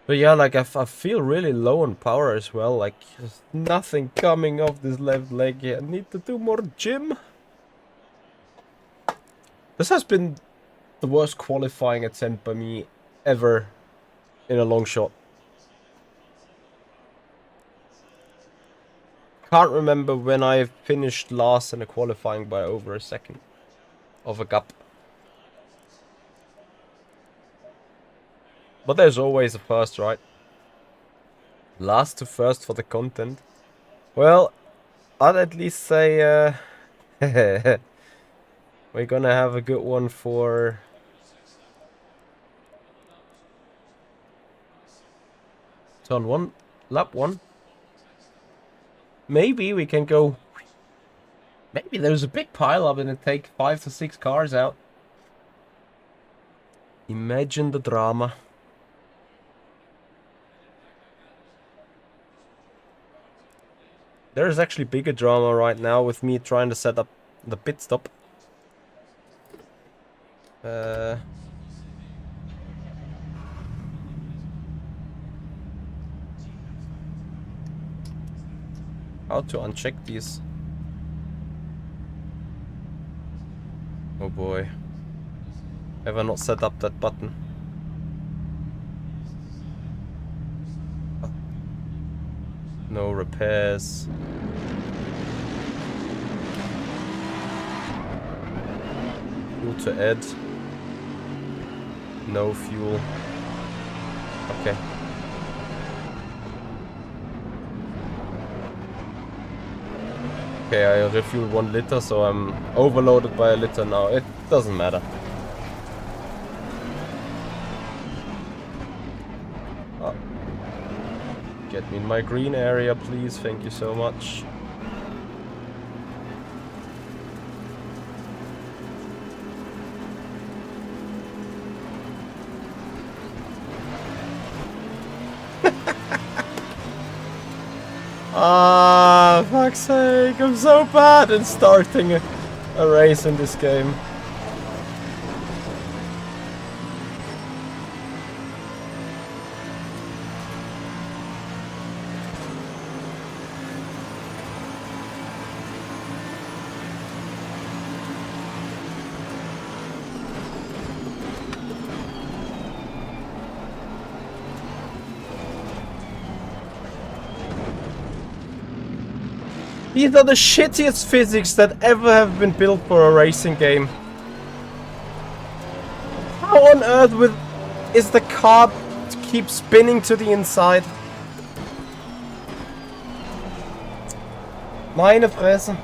But yeah, like I feel really low on power as well. Like there's nothing coming off this left leg here. I need to do more gym. This has been the worst qualifying attempt by me ever in a long shot. Can't remember when I finished last in a qualifying by over a second of a gap. But there's always a first, right? Last to first for the content. Well, I'd at least say we're gonna have a good one for turn 1, lap 1. Maybe we can go. Maybe there's a big pile up and it take 5 to 6 cars out. Imagine the drama. There is actually bigger drama right now with me trying to set up the pit stop. How to uncheck these? Oh boy. Have I not set up that button? No repairs. Fuel to add. No fuel. Okay. Okay, I refueled 1 liter, so I'm overloaded by a liter now. It doesn't matter. Oh. Get me in my green area, please. Thank you so much. Ah, fuck's sake, I'm so bad in starting a race in this game. These are the shittiest physics that ever have been built for a racing game. How on earth is the car to keep spinning to the inside? Meine Fresse.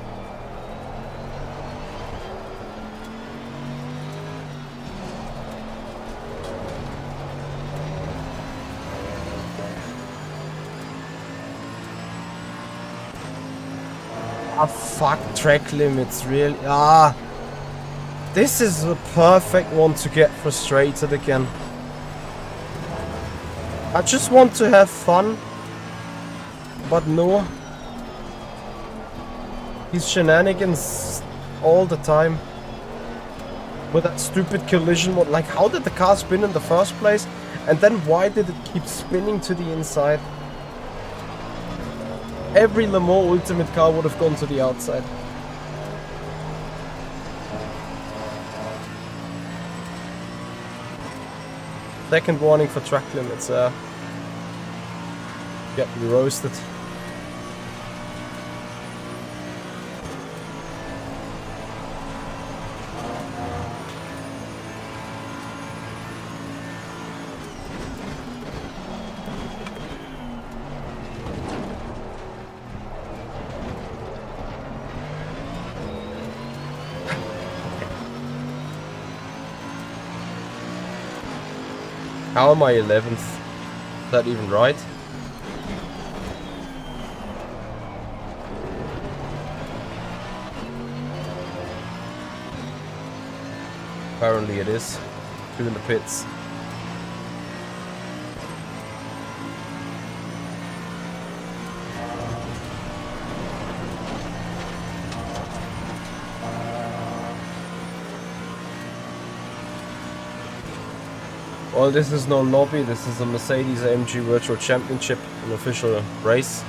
Ah, fuck, track limits, really? Ah, this is the perfect one to get frustrated again. I just want to have fun, but no. These shenanigans all the time. With that stupid collision mode. Like, how did the car spin in the first place? And then why did it keep spinning to the inside? Every Le Mans Ultimate car would have gone to the outside. Second warning for track limits. Get me roasted. How am I 11th? Is that even right? Apparently it is. 2 in the pits. Well, this is no lobby, this is a Mercedes AMG Virtual Championship, an official race.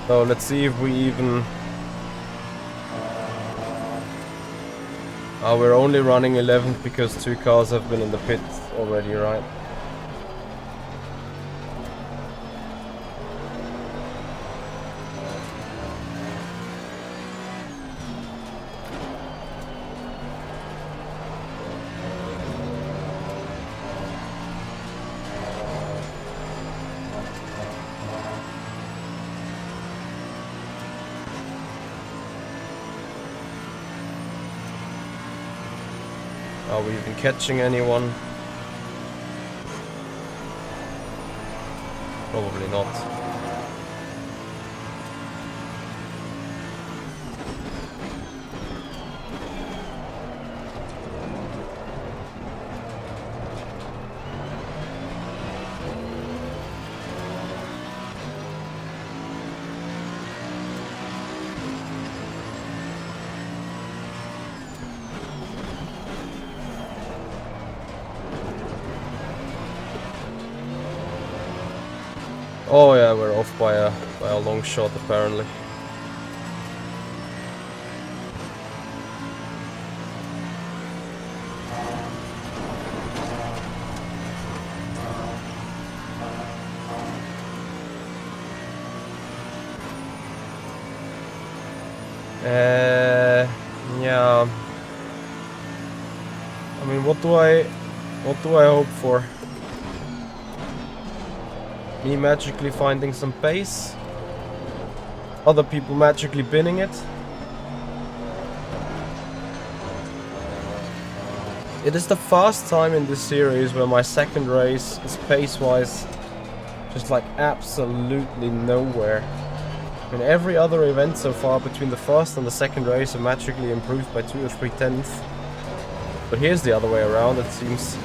So let's see if we even... we're only running 11th because 2 cars have been in the pit already, right? Are we even catching anyone? Probably not. Oh yeah, we're off by a long shot apparently. Yeah. I mean, what do I hope for? Me magically finding some pace? Other people magically binning it? It is the first time in this series where my second race is pace-wise just like absolutely nowhere. In every other event so far, between the first and the second race, I magically improved by 2 or 3 tenths. But here's the other way around, it seems.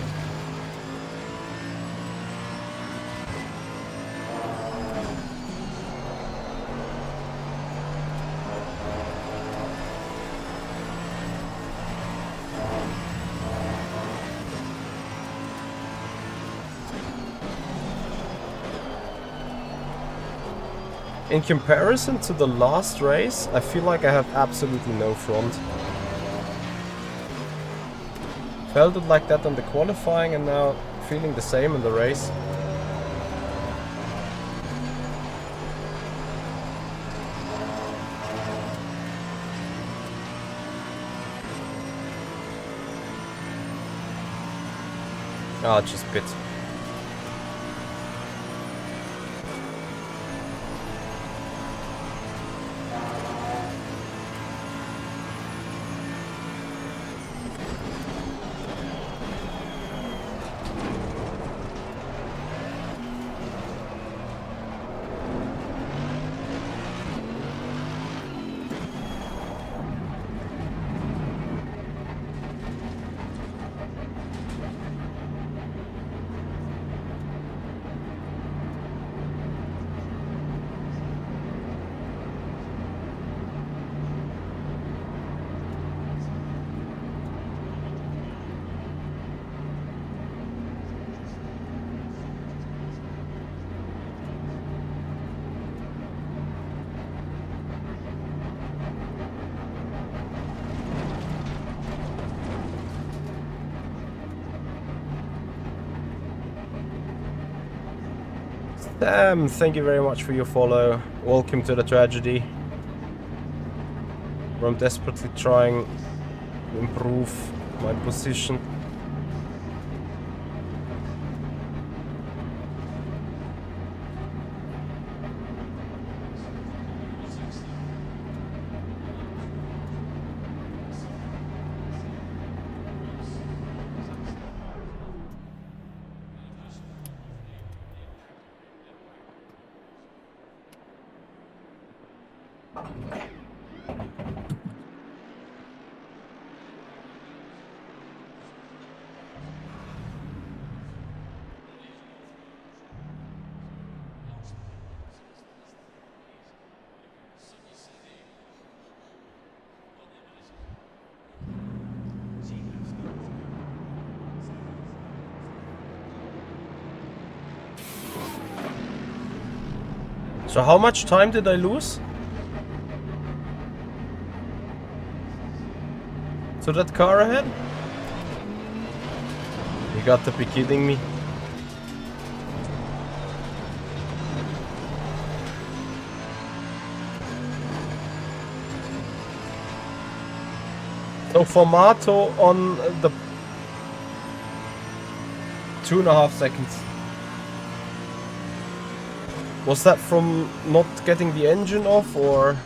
In comparison to the last race, I feel like I have absolutely no front. Felt it like that on the qualifying and now feeling the same in the race. Ah, just pit. Thank you very much for your follow. Welcome to the tragedy, where I'm desperately trying to improve my position. So how much time did I lose? To that car ahead? You got to be kidding me. So Formato on the 2.5 seconds. Was that from not getting the engine off, or?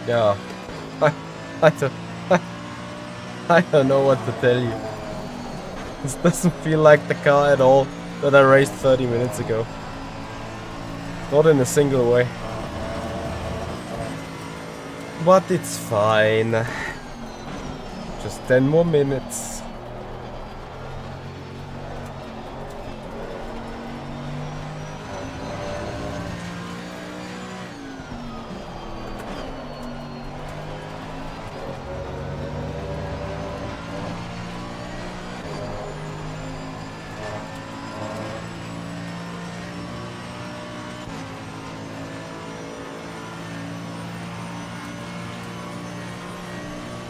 Yeah, I don't know what to tell you. This doesn't feel like the car at all that I raced 30 minutes ago. Not in a single way. But it's fine. Just 10 more minutes.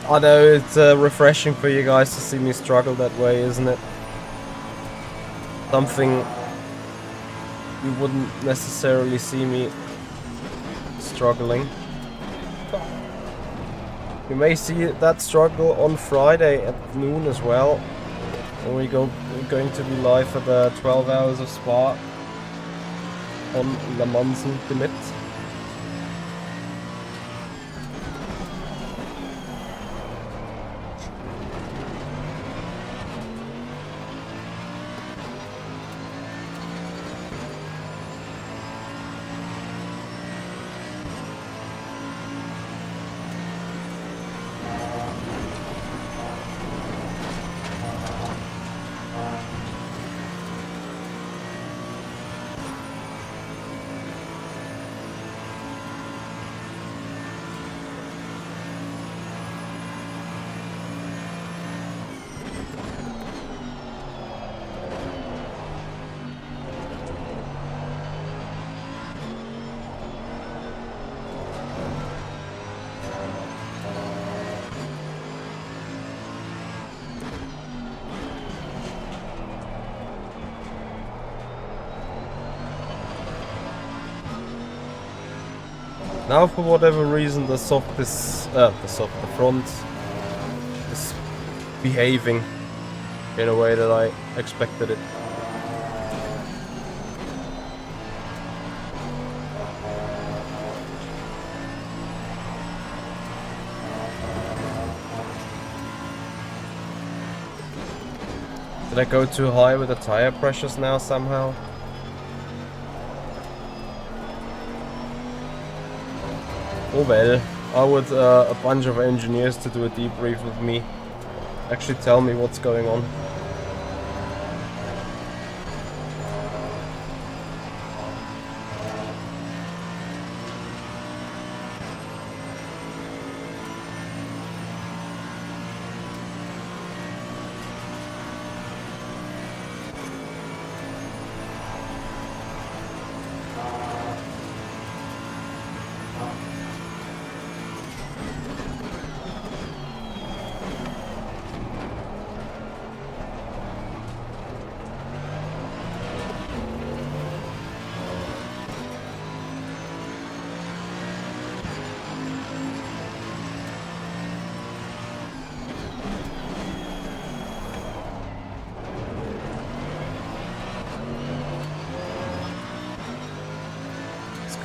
I know it's refreshing for you guys to see me struggle that way, isn't it? Something you wouldn't necessarily see me struggling. You may see that struggle on Friday at noon as well, when we're going to be live for the 12 hours of Spa on Le Mans Limit. Now, for whatever reason, the front is behaving in a way that I expected it. Did I go too high with the tire pressures now somehow? Oh well, I would a bunch of engineers to do a debrief with me. Actually tell me what's going on.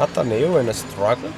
Ateneo in a struggle?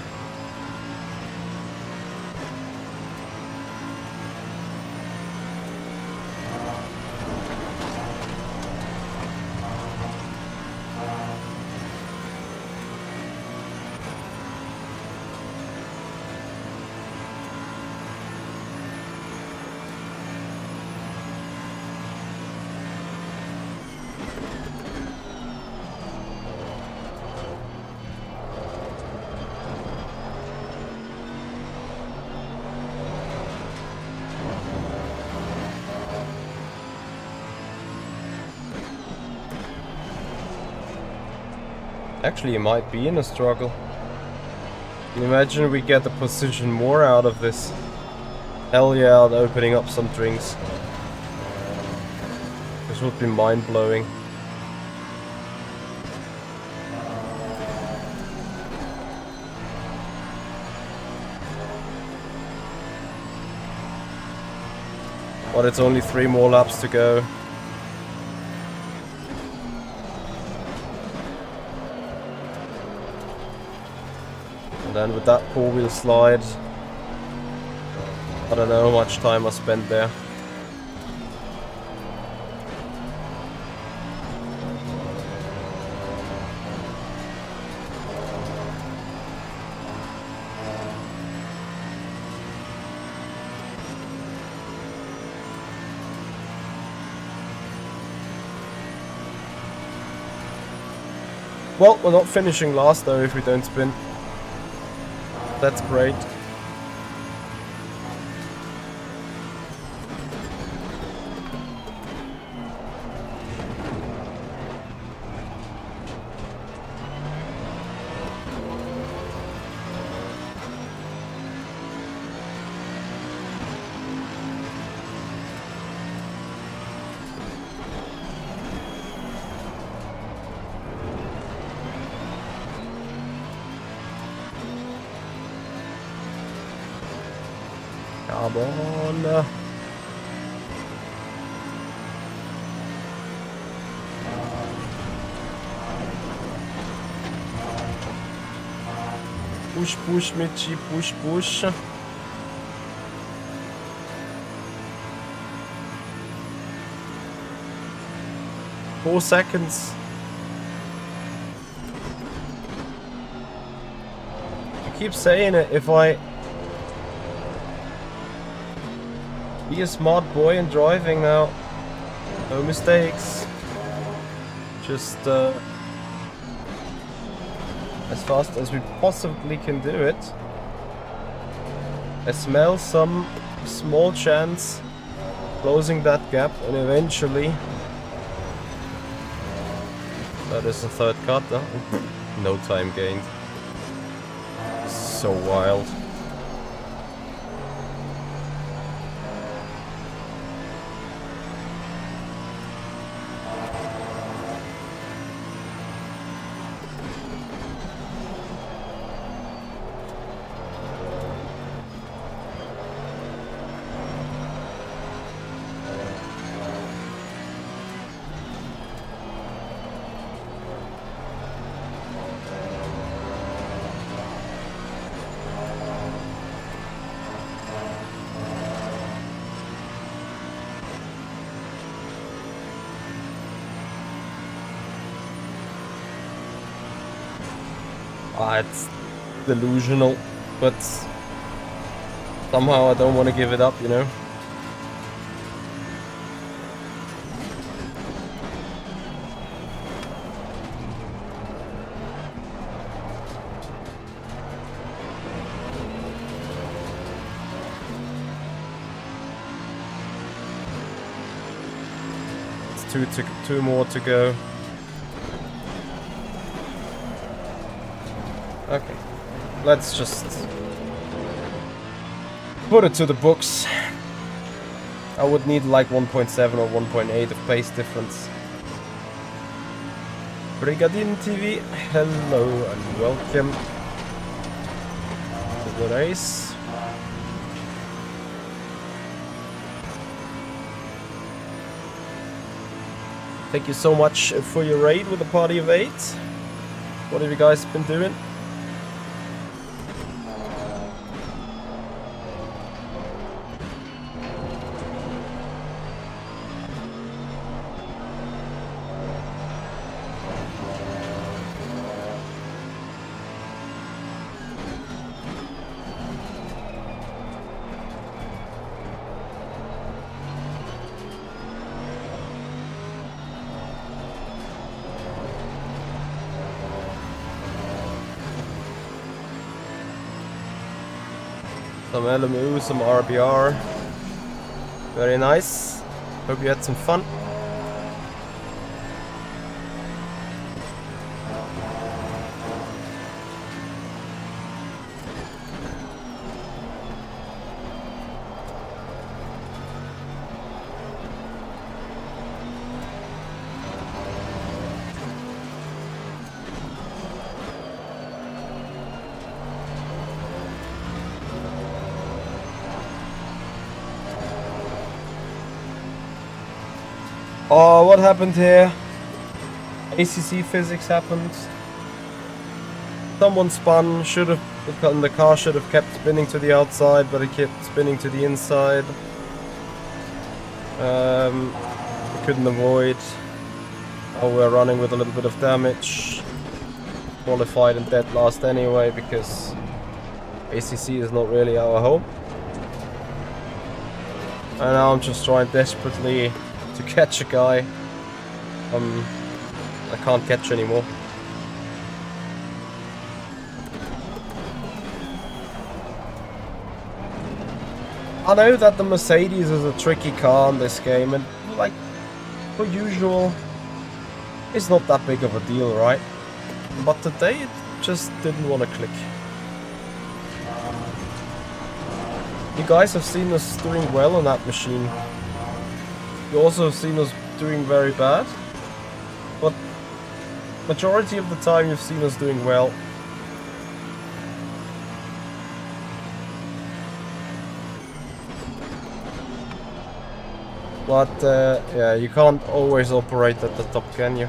Actually, you might be in a struggle. Can you imagine we get a position more out of this? Hell yeah, opening up some drinks. This would be mind-blowing. But it's only 3 more laps to go. And then with that 4-wheel slide, I don't know how much time I spent there. Well, we're not finishing last though if we don't spin. That's great. Come on. Push, push, Michi, push, push. Four seconds. I keep saying it, if I be a smart boy in driving now. No mistakes. Just as fast as we possibly can do it. I smell some small chance closing that gap, and eventually that is the third cut. No time gained. So wild. It's delusional, but somehow I don't want to give it up, you know? It's two more to go. Okay, let's just put it to the books. I would need like 1.7 or 1.8 of pace difference. Brigadine TV, hello and welcome to the race. Thank you so much for your raid with a party of 8. What have you guys been doing? Some LMU, some RBR. Very nice. Hope you had some fun. Oh, what happened here? ACC physics happened. Someone spun, the car should have kept spinning to the outside, but it kept spinning to the inside. Couldn't avoid. Oh, we're running with a little bit of damage. Qualified and dead last anyway, because ACC is not really our home. And now I'm just trying desperately to catch a guy. I can't catch anymore. I know that the Mercedes is a tricky car in this game, and like per usual, it's not that big of a deal, right? But today it just didn't want to click. You guys have seen us doing well on that machine. You also have seen us doing very bad, but majority of the time you've seen us doing well. But yeah, you can't always operate at the top, can you?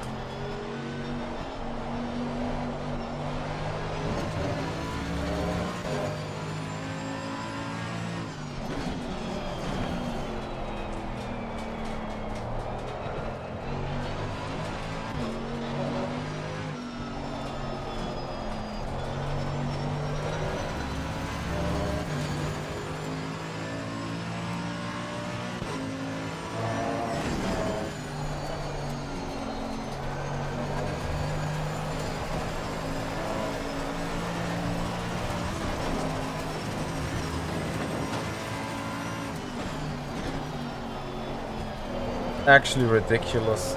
Actually ridiculous.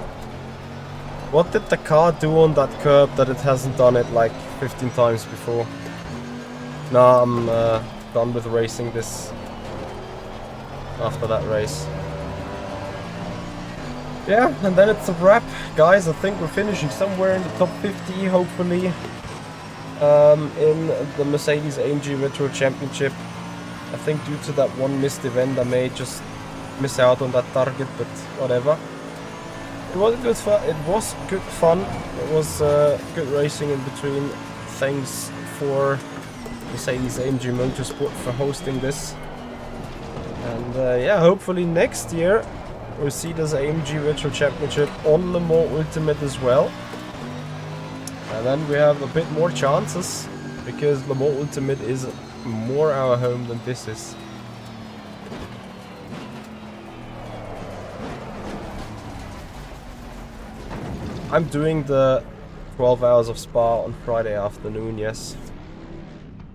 What did the car do on that curb that it hasn't done it like 15 times before? Nah, I'm done with racing this after that race. Yeah, and then it's a wrap. Guys, I think we're finishing somewhere in the top 50, hopefully, in the Mercedes AMG Virtual Championship. I think due to that one missed event, I may just miss out on that target, but whatever. It was good fun. It was good fun. It was good racing in between. Thanks for Mercedes AMG Motorsport for hosting this. And yeah, hopefully next year we'll see this AMG Virtual Championship on Le Mans Ultimate as well. And then we have a bit more chances, because Le Mans Ultimate is more our home than this is. I'm doing the 12 hours of Spa on Friday afternoon, yes.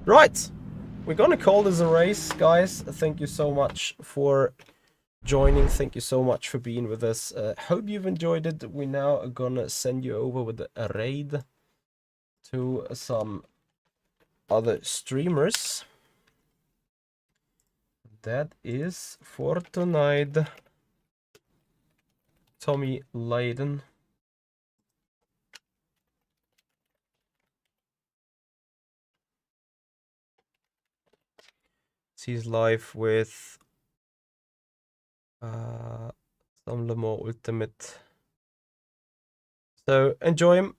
Right, we're gonna call this a race, guys. Thank you so much for joining. Thank you so much for being with us. Hope you've enjoyed it. We now are gonna send you over with a raid to some other streamers. That is for tonight. Tommy Leiden. He's live with some Le Mans Ultimate. So enjoy him.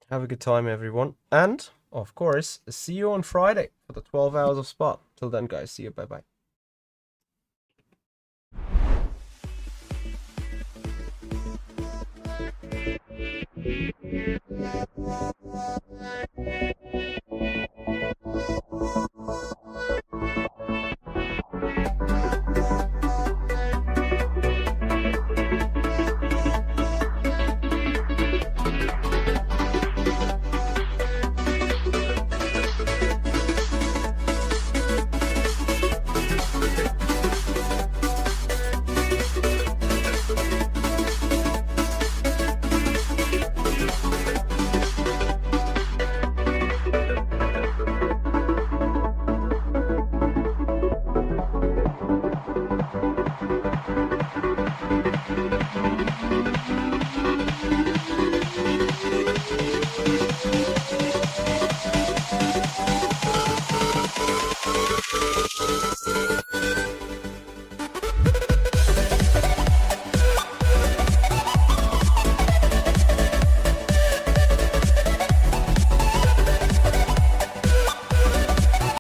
Have a good time, everyone. And, of course, see you on Friday for the 12 hours of Spa. Till then, guys, see you. Bye-bye.